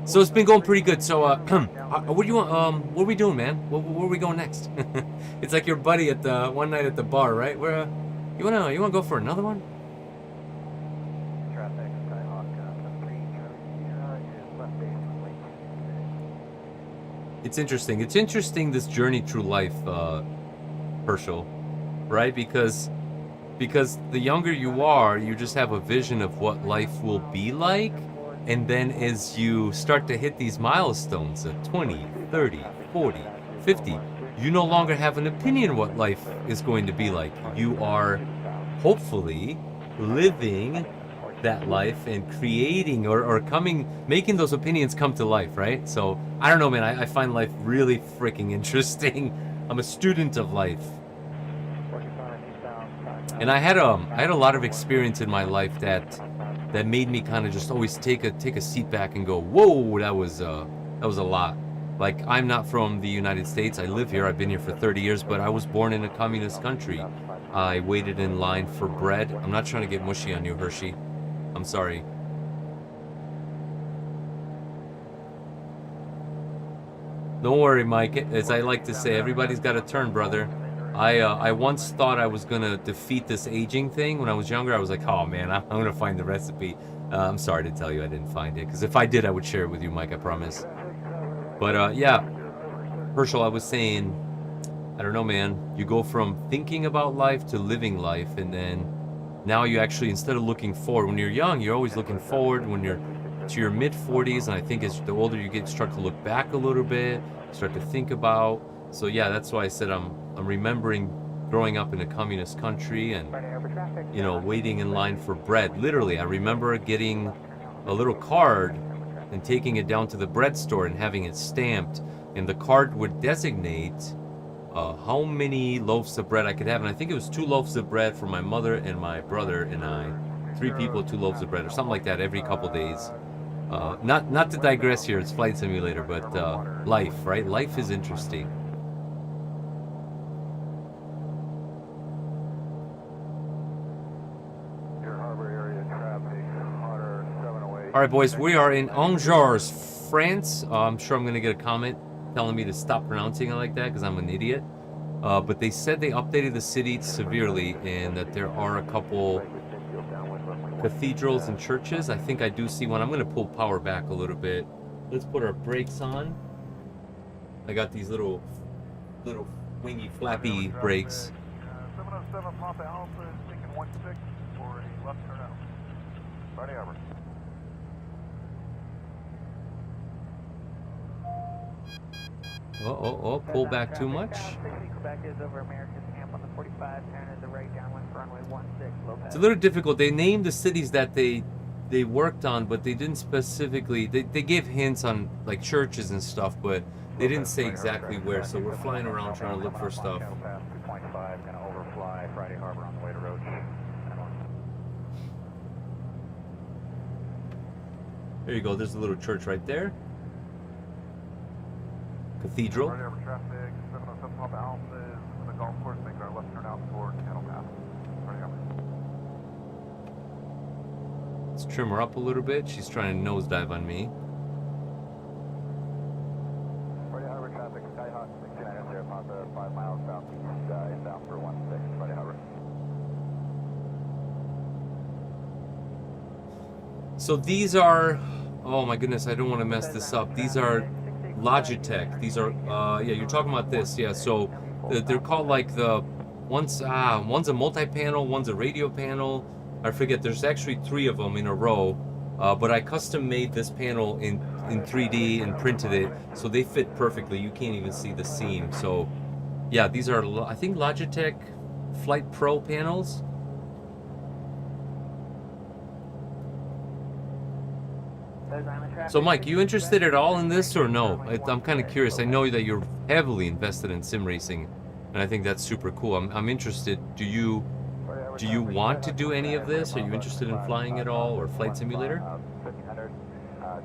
so it's been going pretty good. So, what do you want? What are we doing, man? Where are we going next? It's like your buddy at the one night at the bar, right? Where, you wanna go for another one? It's interesting. It's interesting, this journey through life, Herschel, right? Because the younger you are, you just have a vision of what life will be like. And then as you start to hit these milestones of 20, 30, 40, 50, you no longer have an opinion what life is going to be like. You are hopefully living that life and creating or making those opinions come to life, right? So I don't know, man. I find life really freaking interesting. I'm a student of life. And I had a lot of experience in my life that made me kind of just always take a seat back and go, whoa, that was a lot. Like, I'm not from the United States. I live here. I've been here for 30 years, but I was born in a communist country. I waited in line for bread. I'm not trying to get mushy on you, Hershey. I'm sorry. Don't worry, Mike. As I like to say, everybody's got a turn, brother. I once thought I was gonna defeat this aging thing when I was younger. I was like, oh man, I'm gonna find the recipe. I'm sorry to tell you I didn't find it, because if I did, I would share it with you, Mike, I promise. But yeah, Herschel, I was saying, I don't know, man. You go from thinking about life to living life, and then now you actually, instead of looking forward, when you're young, you're always looking forward. When you're to your mid-40s, and I think as the older you get, you start to look back a little bit, start to think about. So yeah, that's why I said I'm remembering growing up in a communist country and, you know, waiting in line for bread. Literally, I remember getting a little card and taking it down to the bread store and having it stamped, and the card would designate how many loaves of bread I could have. And I think it was 2 loaves of bread for my mother and my brother and I. 3 people, 2 loaves of bread, or something like that every couple days. Not to digress here, it's Flight Simulator, but life, right? Life is interesting. All right, boys, we are in Angers, France. I'm sure I'm going to get a comment telling me to stop pronouncing it like that because I'm an idiot. But they said they updated the city severely and that there are a couple cathedrals and churches. I think I do see one. I'm going to pull power back a little bit. Let's put our brakes on. I got these little wingy, flappy brakes. 707 Papa Alpha is taking 16 for a left turn out. Friday over. Oh, pull back too much. Quebec is over America's camp on the 4510 is the right downwind for runway 16, low pass. It's a little difficult. They named the cities that they worked on, but they didn't specifically. They gave hints on like churches and stuff, but they didn't say exactly where. So we're flying around trying to look for stuff. Channel pass 2.5, gonna overfly Friday Harbor on the way to Roach. There you go. There's a little church right there. Cathedral. Friday Harbor traffic, 707 Papa Alpha is in the golf course, make our left turn out toward Channel Pass. Friday Harbor. Let's trim her up a little bit. She's trying to nosedive on me. Friday Harbor traffic, Skyhawk 6900 Papa, 5 miles southeast, inbound for 16, Friday Harbor. So these are, oh my goodness, I don't want to mess this up. These are Logitech. These are, yeah, you're talking about this, yeah. So they're called like one's a multi-panel, one's a radio panel. I forget. There's actually 3 of them in a row, but I custom made this panel in 3D and printed it, so they fit perfectly. You can't even see the seam. So, yeah, these are I think Logitech Flight Pro panels. So Mike, you interested at all in this or no? I'm kind of curious. I know that you're heavily invested in sim racing, and I think that's super cool. I'm interested. Do you want to do any of this? Are you interested in flying at all or flight simulator? 1500,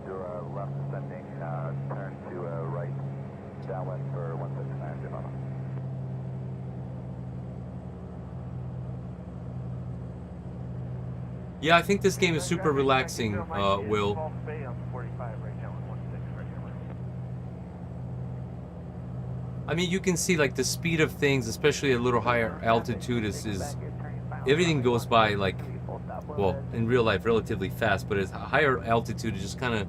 do a left descending, turn to right, downwind for 169. Yeah, I think this game is super relaxing, Will. I mean, you can see like the speed of things, especially at a little higher altitude, is everything goes by like, well, in real life, relatively fast. But at a higher altitude, it's just kind of,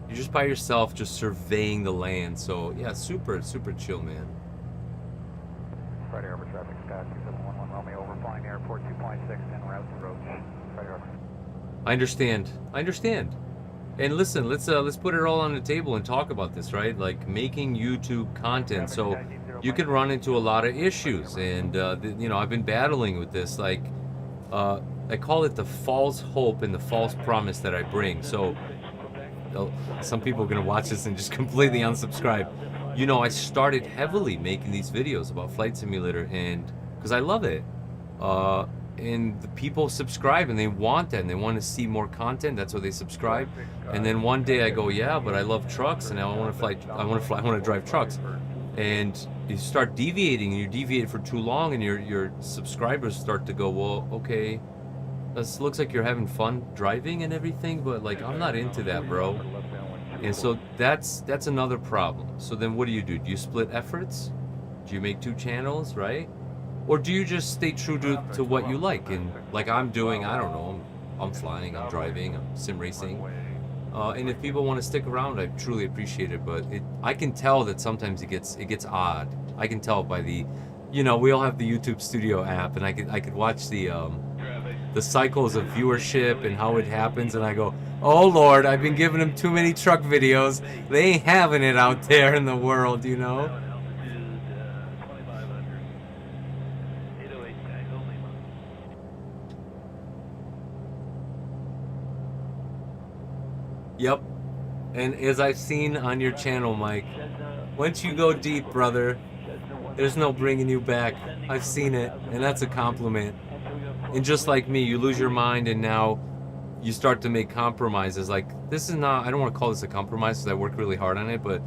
you're just by yourself, just surveying the land. So yeah, super chill, man. Friday Harbor traffic, Scott 2711 Romeo, overflying airport 2.6 en route to Roach. Friday Harbor. I understand. And listen, let's put it all on the table and talk about this, right? Like making YouTube content. So you can run into a lot of issues, and you know, I've been battling with this. Like, I call it the false hope and the false promise that I bring. So some people are gonna watch this and just completely unsubscribe. You know, I started heavily making these videos about Flight Simulator, and because I love it. And the people subscribe and they want that and they want to see more content. That's why they subscribe. And then one day I go, yeah, but I love trucks and now I want to drive trucks. And you start deviating and you deviate for too long, and your subscribers start to go, well, okay, this looks like you're having fun driving and everything, but like I'm not into that, bro. And so that's another problem. So then what do? Do you split efforts? Do you make 2 channels, right? Or do you just stay true to what you like? And like I'm doing, I don't know, I'm flying, I'm driving, I'm sim racing. And if people want to stick around, I truly appreciate it. But I can tell that sometimes it gets odd. I can tell by the, you know, we all have the YouTube Studio app, and I could watch the cycles of viewership and how it happens, and I go, oh Lord, I've been giving them too many truck videos. They ain't having it out there in the world, you know. Yep, and as I've seen on your channel, Mike, once you go deep, brother, there's no bringing you back. I've seen it, and that's a compliment. And just like me, you lose your mind, and now you start to make compromises. Like, this is not, I don't want to call this a compromise because I work really hard on it, but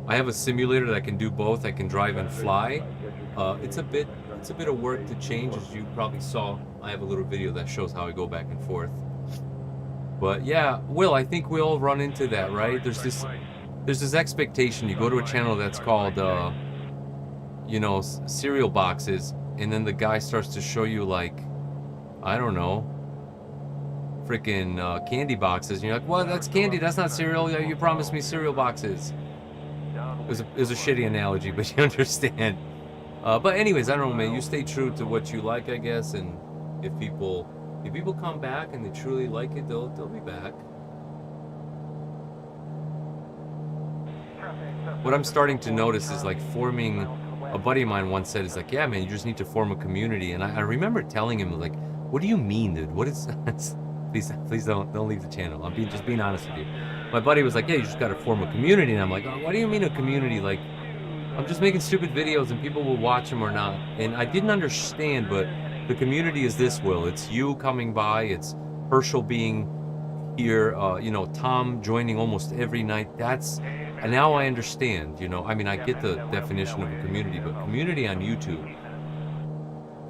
I have a simulator that can do both. I can drive and fly. It's a bit of work to change, as you probably saw. I have a little video that shows how I go back and forth. But yeah, Will, I think we all run into that, right? There's this expectation. You go to a channel that's called, you know, cereal boxes, and then the guy starts to show you like, I don't know, freaking candy boxes, and you're like, well, that's candy, that's not cereal. You promised me cereal boxes. It was a shitty analogy, but you understand. But anyways, I don't know, man. You stay true to what you like, I guess, and if people come back and they truly like it, they'll be back. What I'm starting to notice is like forming a buddy of mine once said, "It's like, yeah, man, you just need to form a community." And I remember telling him, like, "What do you mean, dude? What is?" Please don't leave the channel. I'm just being honest with you. My buddy was like, "Yeah, you just got to form a community." And I'm like, "Oh, what do you mean a community? Like, I'm just making stupid videos and people will watch them or not." And I didn't understand, but the community is this, Will. It's you coming by. It's Herschel being here. You know, Tom joining almost every night. And now I understand. You know, I mean, I get the definition of a community, but community on YouTube,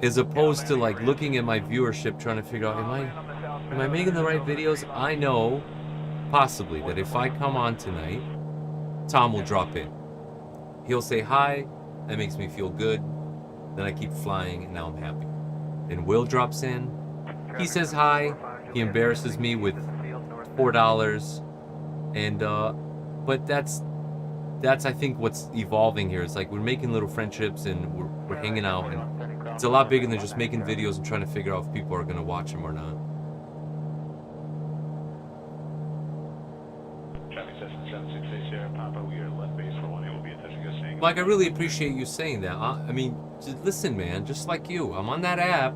as opposed to like looking at my viewership, trying to figure out, am I making the right videos? I know possibly that if I come on tonight, Tom will drop in. He'll say hi, that makes me feel good. Then I keep flying, and now I'm happy. Then Will drops in, he says hi, he embarrasses me with $4, and but that's I think what's evolving here. It's like we're making little friendships and we're hanging out, and it's a lot bigger than just making videos and trying to figure out if people are gonna watch them or not. Like, I really appreciate you saying that. I mean, just listen, man, just like you. I'm on that app.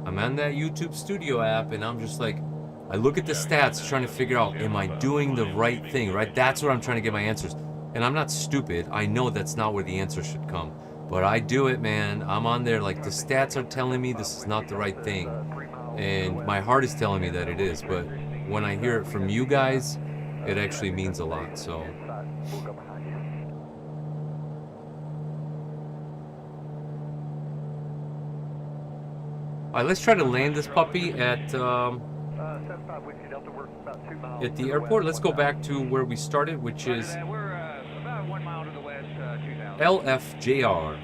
I'm on that YouTube Studio app, and I'm just like, I look at the stats trying to figure out, am I doing the right thing, right? That's where I'm trying to get my answers. And I'm not stupid. I know that's not where the answer should come. But I do it, man. I'm on there, like, the stats are telling me this is not the right thing. And my heart is telling me that it is. But when I hear it from you guys, it actually means a lot, so... All right, let's try to land this puppy at the airport. Let's go back to where we started, which is We're about 1 mile to the west, 2000. LFJR.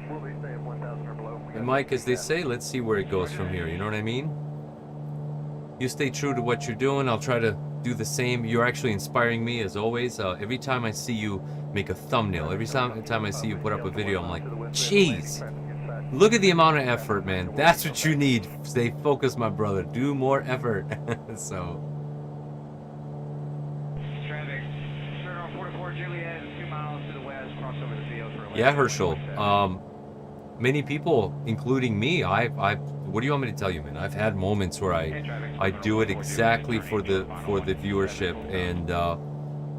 We'll be staying 1,000 or below. And Mike, as they say, let's see where it goes from here. You know what I mean? You stay true to what you're doing. I'll try to do the same. You're actually inspiring me, as always. Every time I see you make a thumbnail, every time I see you put up a video, I'm like, jeez, look at the amount of effort, man. That's what you need. Stay focused, my brother. Do more effort. So. Traffic, turn on 44 Juliet, 2 miles to the west, cross over the field for a Yeah, Herschel. Many people, including me, what do you want me to tell you, man? I've had moments where I do it exactly for the viewership, and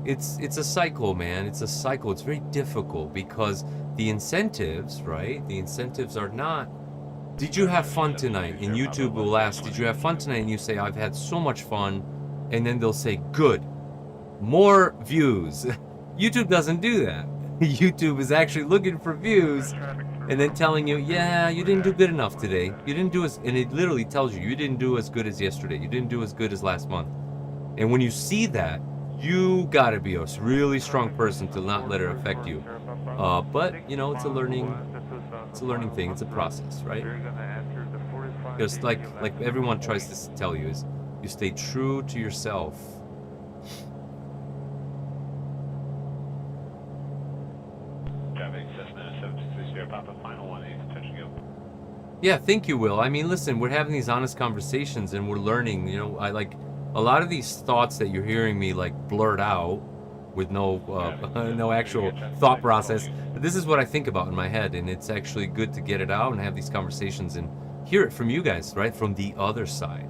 it's a cycle, man. It's a cycle. It's very difficult because the incentives, right? The incentives are not, did you have fun tonight? And YouTube will ask, did you have fun tonight? And you say, I've had so much fun. And then they'll say, good, more views. YouTube doesn't do that. YouTube is actually looking for views and then telling you, yeah, you didn't do good enough today. You didn't do as, and it literally tells you, you didn't do as good as yesterday. You didn't do as good as last month. And when you see that, you gotta be a really strong person to not let it affect you. But you know, it's a learning thing. It's a process, right? Just like everyone tries to tell you, is you stay true to yourself. Yeah, thank you, Will. I mean, listen, we're having these honest conversations and we're learning. You know, I like a lot of these thoughts that you're hearing me like blurt out with no no actual thought process. But this is what I think about in my head, and it's actually good to get it out and have these conversations and hear it from you guys, right? From the other side.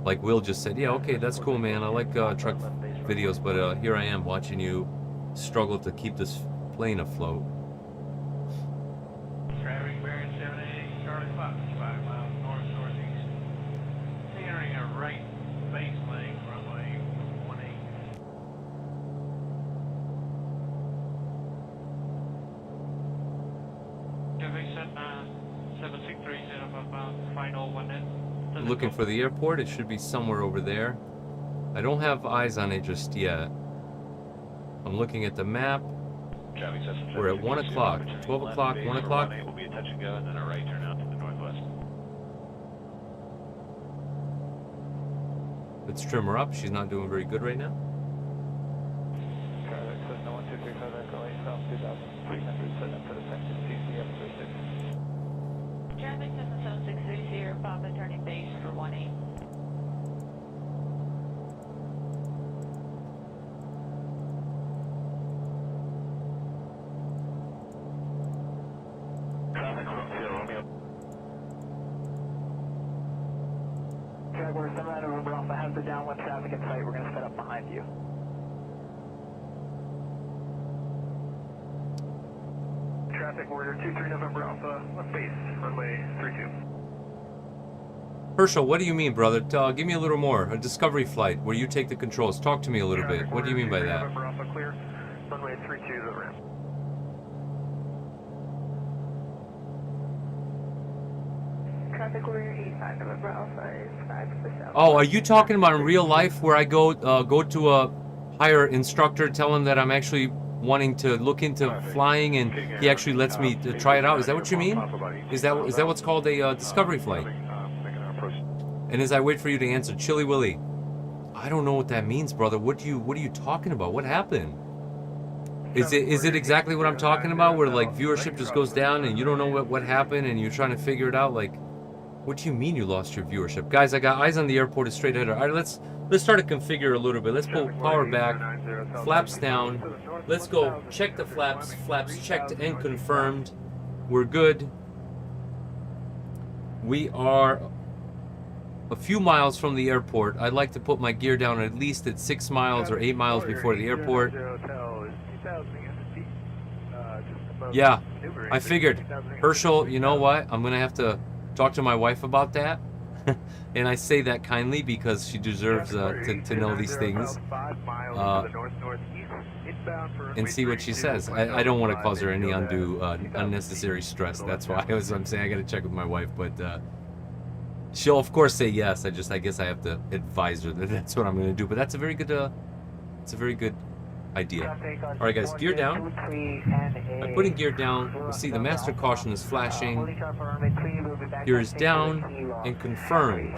Like Will just said, yeah, okay, that's cool, man. I like truck videos, but here I am watching you struggle to keep this plane afloat. Traffic bearing 78, Charlie Fox, 5 miles north-northeast. Entering a right base lane, runway 18. Traffic set 7630 about final 1 Looking for the airport. It should be somewhere over there. I don't have eyes on it just yet. I'm looking at the map. We're at 1 o'clock, 12 o'clock, 1 o'clock. Will be a touch and go, and then a right turn out to the northwest. Let's trim her up. She's not doing very good right now. Traffic, Cessna 1235, Echo 8, south 2300, set up for the section CCM 36. Traffic Cessna 7630, Papa turning base for 18. downwind traffic in sight. We're going to set up behind you. Traffic Warrior 23 November Alpha, left base, runway 32. Herschel, what do you mean, brother? Give me a little more. A discovery flight where you take the controls. Talk to me a little bit. What do you mean by that? November Alpha clear, runway 32 to the ramp. Traffic Warrior 85 November Alpha is 5 to the south. Oh, are you talking about in real life where I go to a hire instructor, tell him that I'm actually wanting to look into flying, and he actually lets me try it out? Is that what you mean? Is that what's called a discovery flight? And as I wait for you to answer, Chili Willy, I don't know what that means, brother. What are you talking about? What happened? Is it exactly what I'm talking about, where like viewership just goes down and you don't know what happened and you're trying to figure it out? Like, what do you mean you lost your viewership? Guys, I got eyes on the airport, is straight ahead. All right, let's start to configure a little bit. Let's pull power back, flaps down. Let's go check the flaps. Flaps checked and confirmed. We're good. We are a few miles from the airport. I'd like to put my gear down at least at 6 miles or 8 miles before the airport. Yeah, I figured. Herschel, you know what? I'm going to have to talk to my wife about that. And I say that kindly because she deserves to know these things. And see what she says. I don't want to cause her any undue, unnecessary stress. That's why I'm saying I got to check with my wife. But she'll of course say yes. I guess I have to advise her that that's what I'm going to do. But that's a very good, idea. All right, guys, gear down. I'm putting gear down. We see the master caution is flashing. Gear is down and confirmed.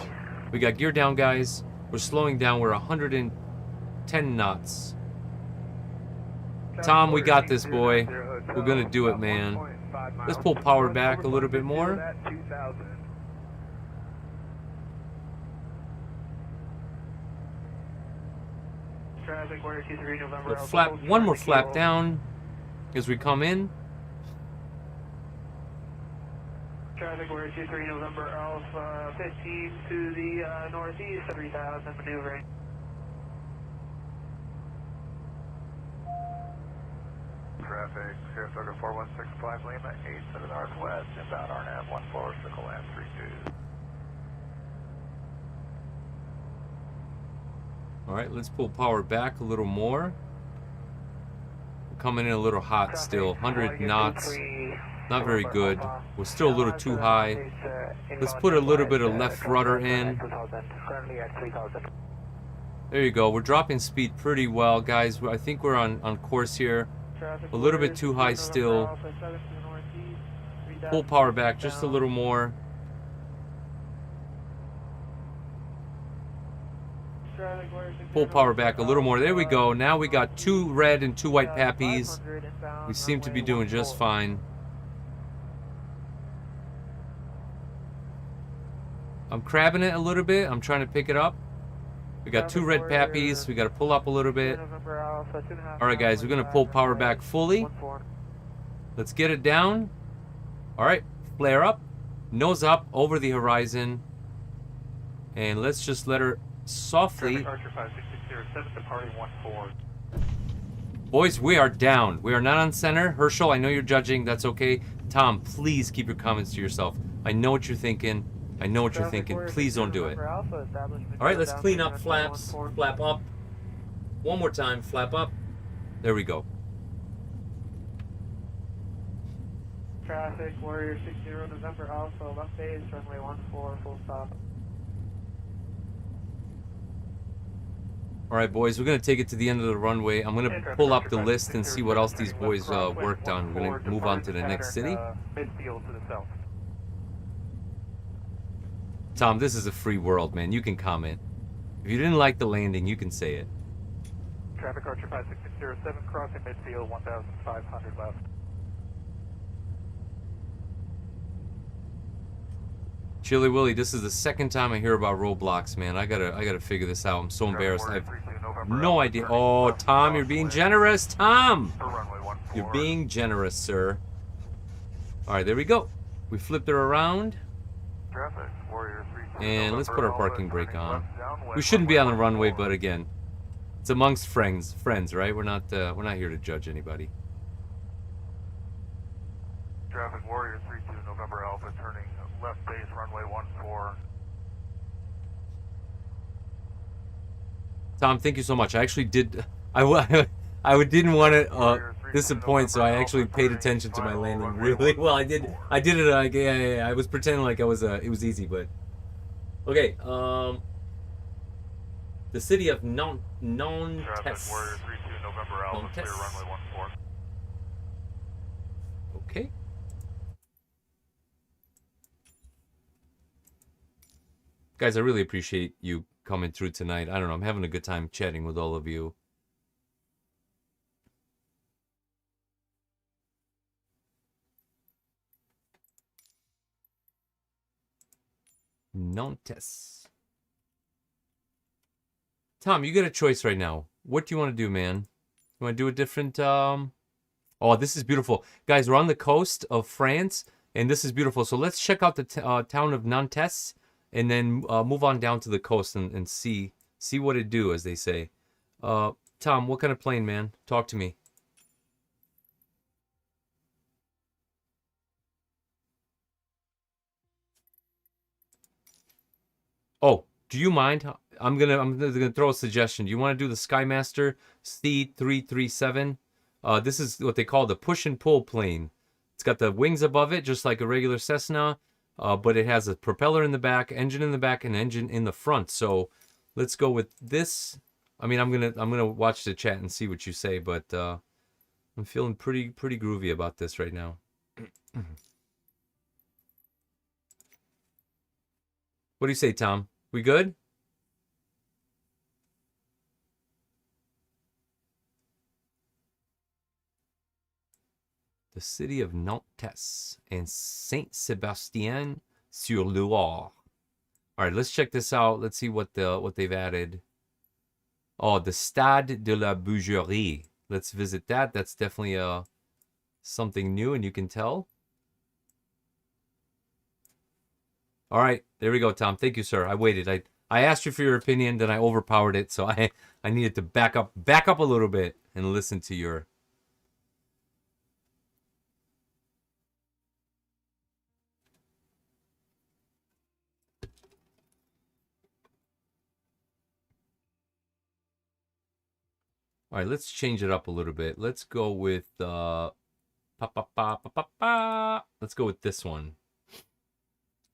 We got gear down, guys. We're slowing down. We're 110 knots. Tom, we got this, boy. We're gonna do it, man. Let's pull power back a little bit more. We'll flap one more flap down as we come in. Traffic Warrior 23 November Alpha 15 to the northeast, 3000 maneuvering. Traffic, Saratoga 4165 Lima, 8 to the northwest, inbound RNAV 14, circle land 32. Alright, let's pull power back a little more. We're coming in a little hot still, 100 knots. Not very good. We're still a little too high. Let's put a little bit of left rudder in. There you go. We're dropping speed pretty well, guys. I think we're on course here. A little bit too high still. Pull power back just a little more. Pull power back a little more. There we go. Now we got 2 red and 2 white pappies. We seem to be doing just fine. I'm crabbing it a little bit. I'm trying to pick it up. We got 2 red pappies. We got to pull up a little bit. Alright, guys. We're going to pull power back fully. Let's get it down. Alright. Flare up. Nose up over the horizon. And let's just let her softly. Boys, we are down. We are not on center. Herschel, I know you're judging. That's okay. Tom, please keep your comments to yourself. I know what you're thinking. I know what you're thinking. Please don't do it. Alright, let's clean up flaps. Flap up. One more time. Flap up. There we go. Traffic Warrior 60 November Alpha, left base, runway 14, full stop. Alright, boys, we're going to take it to the end of the runway. I'm going to pull up the list and see what else these boys worked on. We're going to move on to the next city. Midfield to the south. Tom, this is a free world, man. You can comment. If you didn't like the landing, you can say it. Traffic Archer 5607, crossing midfield, 1,500 left. Chili Willy, this is the second time I hear about roadblocks, man. I gotta figure this out. I'm so embarrassed. I have no idea. Oh, Tom, you're being generous. Tom! You're being generous, sir. Alright, there we go. We flipped her around. Traffic Warrior And let's put our parking brake on. We shouldn't be on the runway, but again, it's amongst friends, right? We're not here to judge anybody. Traffic Warrior 32 November Alpha turning left base runway 14. Tom, thank you so much. I actually did. I didn't want to disappoint, so I actually paid attention to my landing really well. I did it. Like, yeah. I was pretending like I was. It was easy, but okay. The city of Nantes. Traffic Warrior 32 November Alpha clear runway 14. Okay. Guys, I really appreciate you coming through tonight. I don't know. I'm having a good time chatting with all of you. Nantes. Tom, you get a choice right now. What do you want to do, man? You want to do a different... Oh, this is beautiful. Guys, we're on the coast of France, and this is beautiful. So let's check out the town of Nantes, and then move on down to the coast and see what it do, as they say. Tom, what kind of plane, man? Talk to me. Oh, do you mind? I'm gonna throw a suggestion. Do you want to do the Skymaster C337? This is what they call the push and pull plane. It's got the wings above it, just like a regular Cessna, but it has a propeller in the back, engine in the back, and engine in the front. So let's go with this. I mean, I'm gonna watch the chat and see what you say, but I'm feeling pretty groovy about this right now. What do you say, Tom? We good? The city of Nantes and Saint-Sébastien-sur-Loire. All right, let's check this out. Let's see what they've added. Oh, the Stade de la Bougerie. Let's visit that. That's definitely something new, and you can tell. All right, there we go, Tom. Thank you, sir. I waited. I asked you for your opinion, then I overpowered it, so I needed to back up a little bit and listen to your... All right, let's change it up a little bit. Let's go with let's go with this one.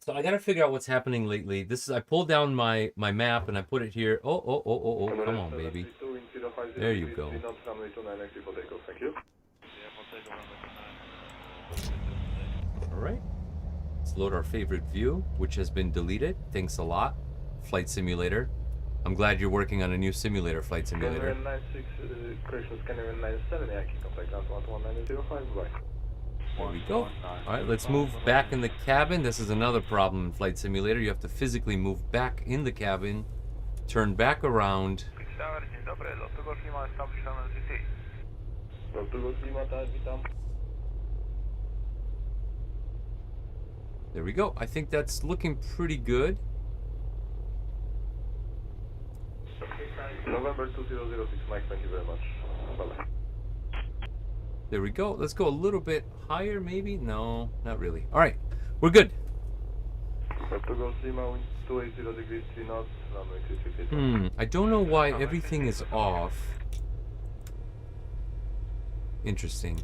So I gotta figure out what's happening lately. This is, I pulled down my map and I put it here. Oh, come on, baby. There you go. All right. Let's load our favorite view, which has been deleted. Thanks a lot, Flight Simulator. I'm glad you're working on a new simulator, Flight Simulator. There we go. All right, let's move back in the cabin. This is another problem in Flight Simulator. You have to physically move back in the cabin, turn back around. There we go. I think that's looking pretty good. November 2006, Mike, thank you very much. Bye-bye. There we go. Let's go a little bit higher, maybe? No, not really. All right, we're good. I don't know why everything is off. Interesting.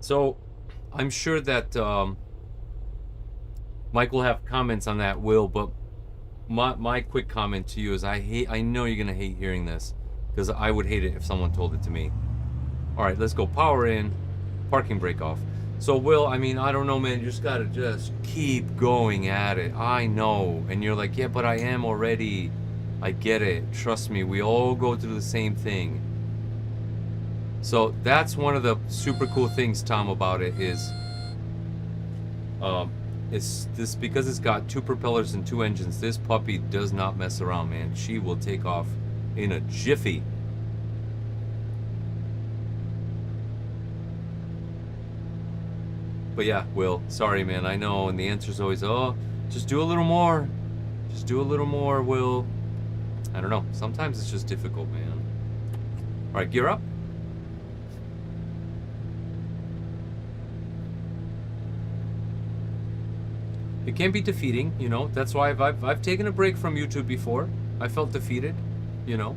So, I'm sure that Mike will have comments on that, Will, but my quick comment to you is I know you're gonna hate hearing this, because I would hate it if someone told it to me. All right, let's go. Power in, parking brake off. So, Will, I mean, I don't know, man. You just gotta just keep going at it. I know, and you're like, yeah, but I am already. I get it. Trust me, we all go through the same thing. So that's one of the super cool things, Tom, about it is, it's this because it's got 2 propellers and 2 engines. This puppy does not mess around, man. She will take off in a jiffy. But yeah, Will, sorry, man. I know, and the answer's always, oh, just do a little more. Just do a little more, Will. I don't know. Sometimes it's just difficult, man. All right, gear up. It can be defeating, you know. That's why I've taken a break from YouTube before. I felt defeated, you know.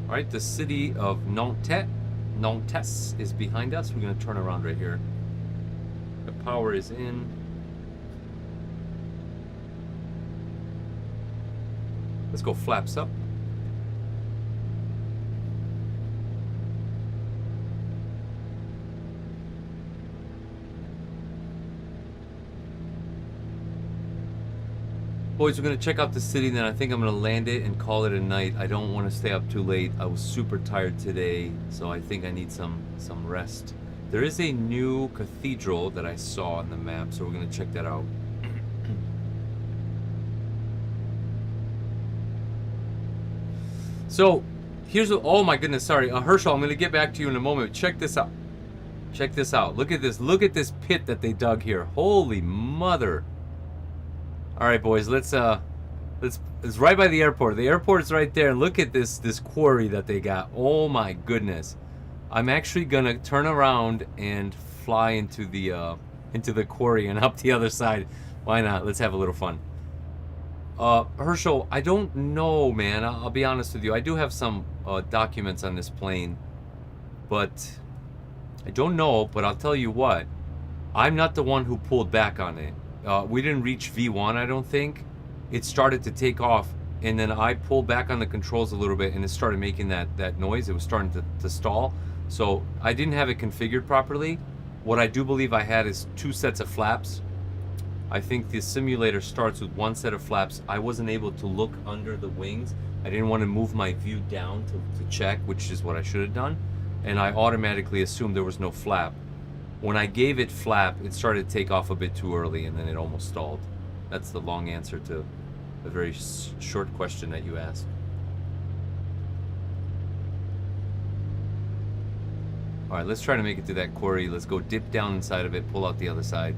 All right, the city of Nantes is behind us. We're gonna turn around right here. The power is in. Let's go flaps up. Boys, we're going to check out the city, then I think I'm going to land it and call it a night. I don't want to stay up too late. I was super tired today, so I think I need some rest. There is a new cathedral that I saw on the map, so we're going to check that out. So, here's what, oh my goodness, sorry. Herschel, I'm going to get back to you in a moment. Check this out. Check this out. Look at this. Look at this pit that they dug here. Holy mother. All right, boys, let's it's right by the airport. The airport's right there, and look at this quarry that they got. Oh my goodness. I'm actually gonna turn around and fly into the quarry and up the other side. Why not? Let's have a little fun. Herschel, I don't know, man. I'll be honest with you. I do have some documents on this plane, but I don't know. But I'll tell you what, I'm not the one who pulled back on it. We didn't reach V1, I don't think. It started to take off, and then I pulled back on the controls a little bit, and it started making that noise. It was starting to stall. So I didn't have it configured properly. What I do believe I had is 2 sets of flaps. I think the simulator starts with 1 set of flaps. I wasn't able to look under the wings. I didn't want to move my view down to check, which is what I should have done. And I automatically assumed there was no flap. When I gave it flap, it started to take off a bit too early, and then it almost stalled. That's the long answer to a very short question that you asked. All right, let's try to make it to that quarry. Let's go dip down inside of it, pull out the other side.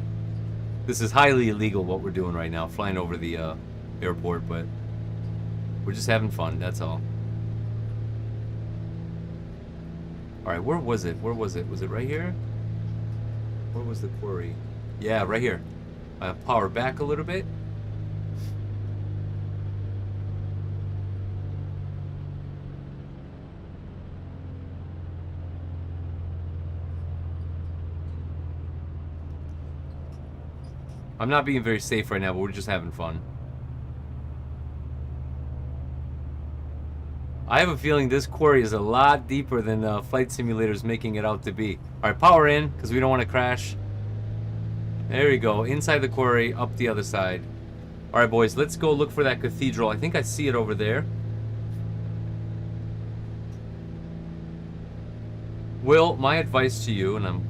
This is highly illegal what we're doing right now, flying over the airport, but we're just having fun, that's all. All right, where was it? Where was it? Was it right here? Where was the quarry? Yeah, right here. Power back a little bit. I'm not being very safe right now, but we're just having fun. I have a feeling this quarry is a lot deeper than Flight Simulator's making it out to be. All right, power in, because we don't want to crash. There we go, inside the quarry, up the other side. All right, boys, let's go look for that cathedral. I think I see it over there. Will, my advice to you, and I'm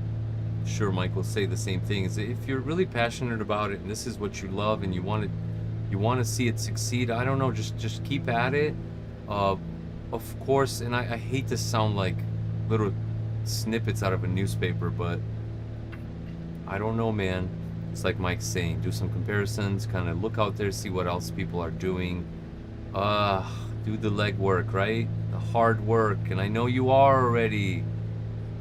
sure Mike will say the same thing, is that if you're really passionate about it and this is what you love and you want to see it succeed, I don't know, just keep at it. Of course, and I hate to sound like little snippets out of a newspaper, but I don't know, man. It's like Mike's saying, do some comparisons, kind of look out there, see what else people are doing. Do the legwork, right? The hard work, and I know you are already.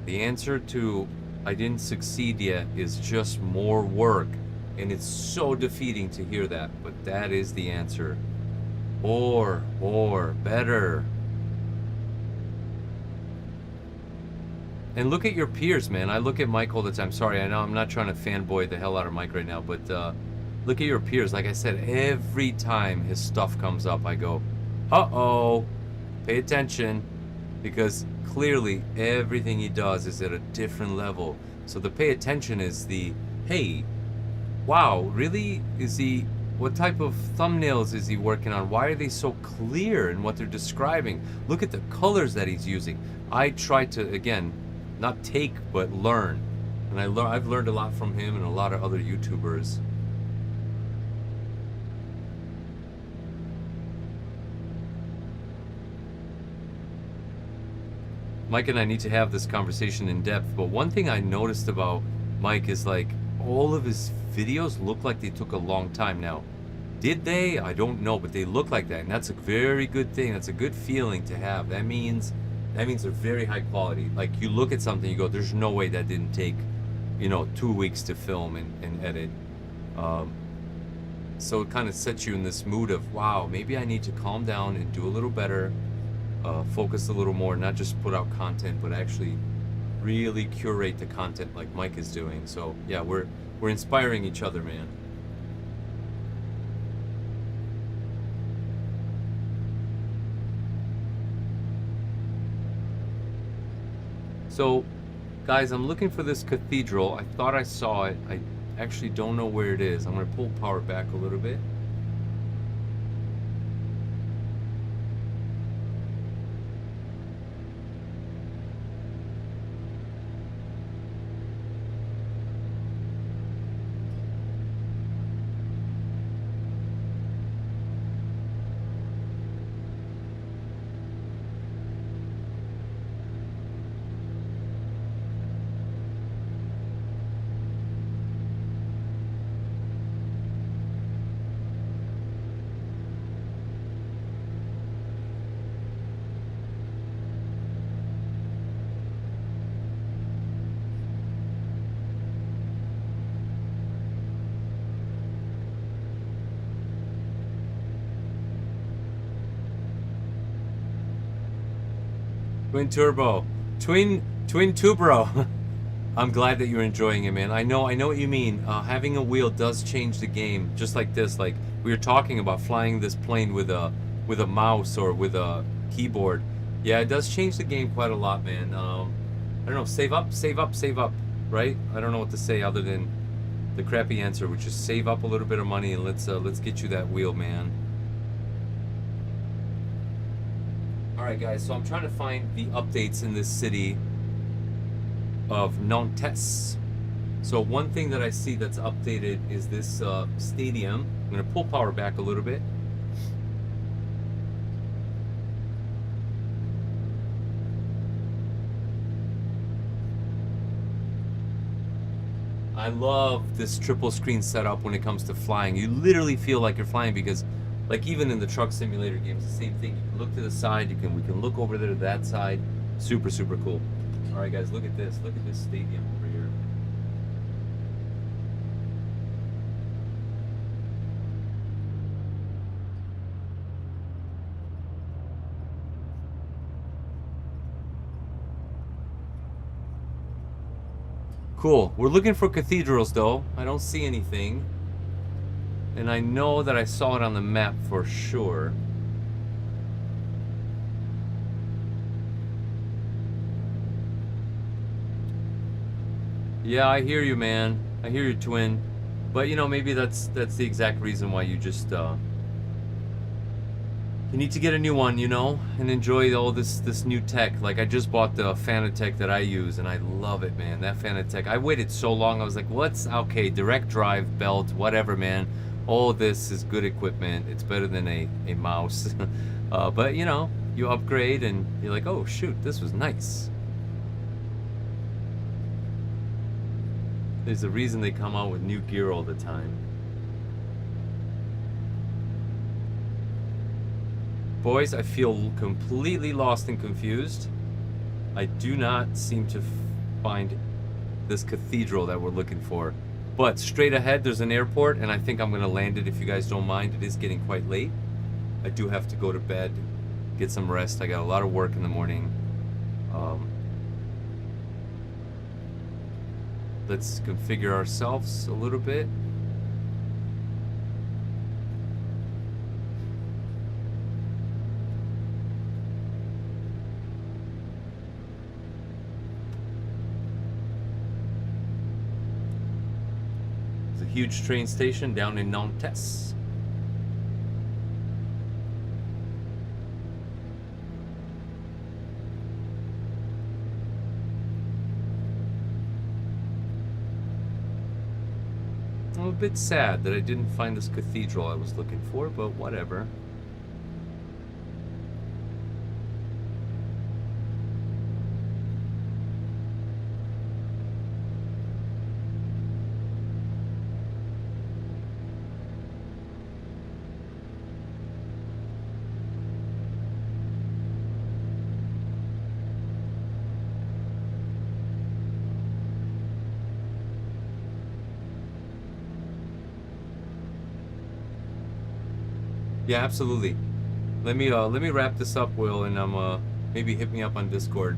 The answer to I didn't succeed yet is just more work, and it's so defeating to hear that, but that is the answer. More, better. And look at your peers, man. I look at Mike all the time. Sorry, I know I'm not trying to fanboy the hell out of Mike right now, but look at your peers. Like I said, every time his stuff comes up, I go, uh-oh, pay attention, because clearly everything he does is at a different level. So the pay attention is the, hey, wow, really? Is he, what type of thumbnails is he working on? Why are they so clear in what they're describing? Look at the colors that he's using. I try to, again, not take, but learn. And I've learned a lot from him and a lot of other YouTubers. Mike and I need to have this conversation in depth, but one thing I noticed about Mike is like all of his videos look like they took a long time. Now, did they? I don't know, but they look like that, and that's a very good thing. That's a good feeling to have. That means they're very high quality. Like you look at something, you go, "There's no way that didn't take, 2 weeks to film and edit." So it kind of sets you in this mood of, wow, maybe I need to calm down and do a little better. Focus a little more, not just put out content, but actually really curate the content like Mike is doing. So yeah, we're inspiring each other, man. So guys, I'm looking for this cathedral. I thought I saw it. I actually don't know where it is. I'm gonna pull power back a little bit. Twin turbo, twin tubro. I'm glad that you're enjoying it, man. I know what you mean. Having a wheel does change the game, just like this. Like we were talking about flying this plane with a mouse or with a keyboard. Yeah, it does change the game quite a lot, man. I don't know. Save up, right? I don't know what to say other than the crappy answer, which is save up a little bit of money and let's get you that wheel, man. Alright guys, so I'm trying to find the updates in this city of Nantes. So one thing that I see that's updated is this stadium. I'm going to pull power back a little bit. I love this triple screen setup when it comes to flying. You literally feel like you're flying because like even in the truck simulator games, the same thing. You can look to the side, we can look over there to that side. Super, super cool. All right, guys, look at this. Look at this stadium over here. Cool. We're looking for cathedrals, though. I don't see anything. And I know that I saw it on the map for sure. Yeah, I hear you, man. I hear you, twin. But maybe that's the exact reason why you just you need to get a new one, and enjoy all this new tech. Like I just bought the Fanatec that I use, and I love it, man. That Fanatec. I waited so long. I was like, what's okay? Direct drive belt, whatever, man. All this is good equipment. It's better than a mouse. But you upgrade and you're like, oh shoot, this was nice. There's a reason they come out with new gear all the time. Boys, I feel completely lost and confused. I do not seem to find this cathedral that we're looking for. But straight ahead, there's an airport, and I think I'm going to land it if you guys don't mind. It is getting quite late. I do have to go to bed, get some rest. I got a lot of work in the morning. Let's configure ourselves a little bit. huge train station down in Nantes. I'm a bit sad that I didn't find this cathedral I was looking for, but whatever. Yeah, absolutely. Let me wrap this up, Will, and maybe hit me up on Discord.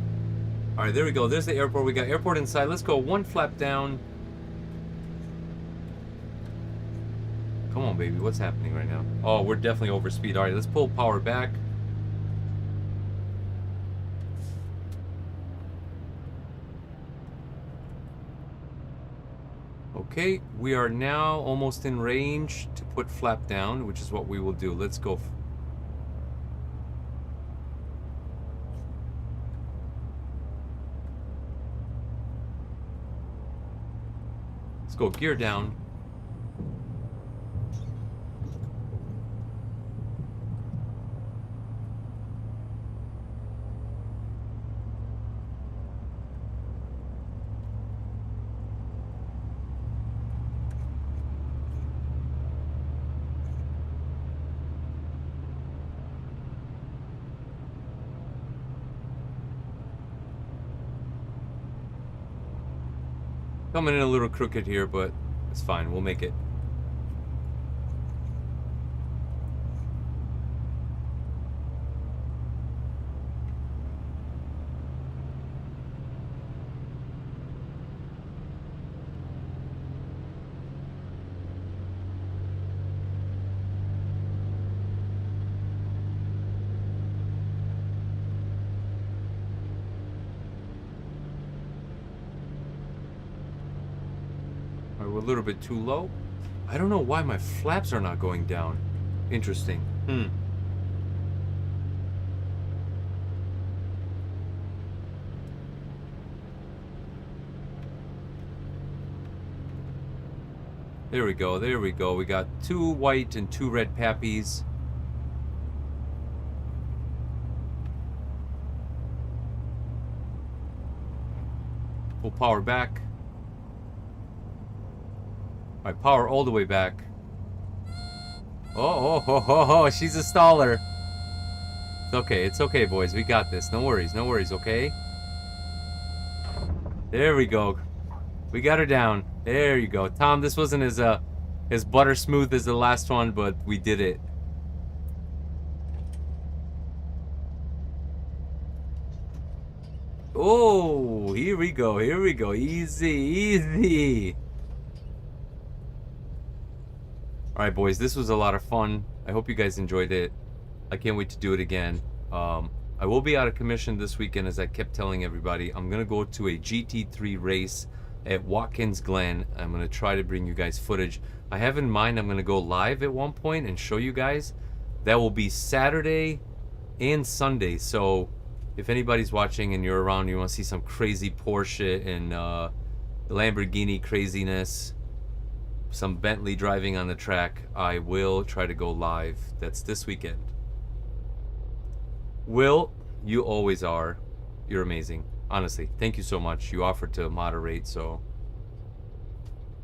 All right, there we go. There's the airport. We got airport inside. Let's go one flap down. Come on, baby. What's happening right now? Oh, we're definitely over speed. All right, let's pull power back. Okay, we are now almost in range to put flap down, which is what we will do. Let's go. Let's go gear down. Coming in a little crooked here, but it's fine. We'll make it. We're a little bit too low. I don't know why my flaps are not going down. Interesting. There we go, there we go. We got 2 white and 2 red pappies. Pull power back. My power all the way back. Oh, she's a staller. It's okay, boys. We got this. No worries, okay? There we go. We got her down. There you go. Tom, this wasn't as butter smooth as the last one, but we did it. Oh, here we go. Easy. Alright, boys, this was a lot of fun. I hope you guys enjoyed it. I can't wait to do it again. I will be out of commission this weekend, as I kept telling everybody. I'm going to go to a GT3 race at Watkins Glen. I'm going to try to bring you guys footage. I have in mind I'm going to go live at one point and show you guys. That will be Saturday and Sunday. So if anybody's watching and you're around, you want to see some crazy Porsche and Lamborghini craziness, some Bentley driving on the track, I will try to go live. That's this weekend. Will, you always are. You're amazing. Honestly, thank you so much. You offered to moderate, so...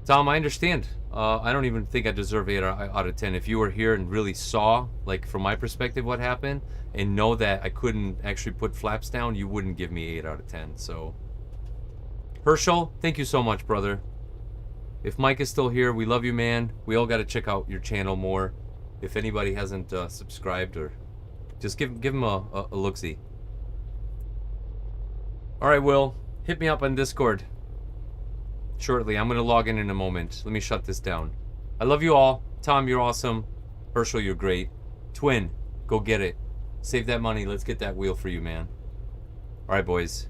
Tom, I understand. I don't even think I deserve 8 out of 10. If you were here and really saw, like, from my perspective what happened, and know that I couldn't actually put flaps down, you wouldn't give me 8 out of 10, so... Herschel, thank you so much, brother. If Mike is still here, we love you, man. We all got to check out your channel more. If anybody hasn't subscribed, or just give him a look-see. All right, Will, hit me up on Discord shortly. I'm going to log in a moment. Let me shut this down. I love you all. Tom, you're awesome. Herschel, you're great. Twin, go get it. Save that money. Let's get that wheel for you, man. All right, boys.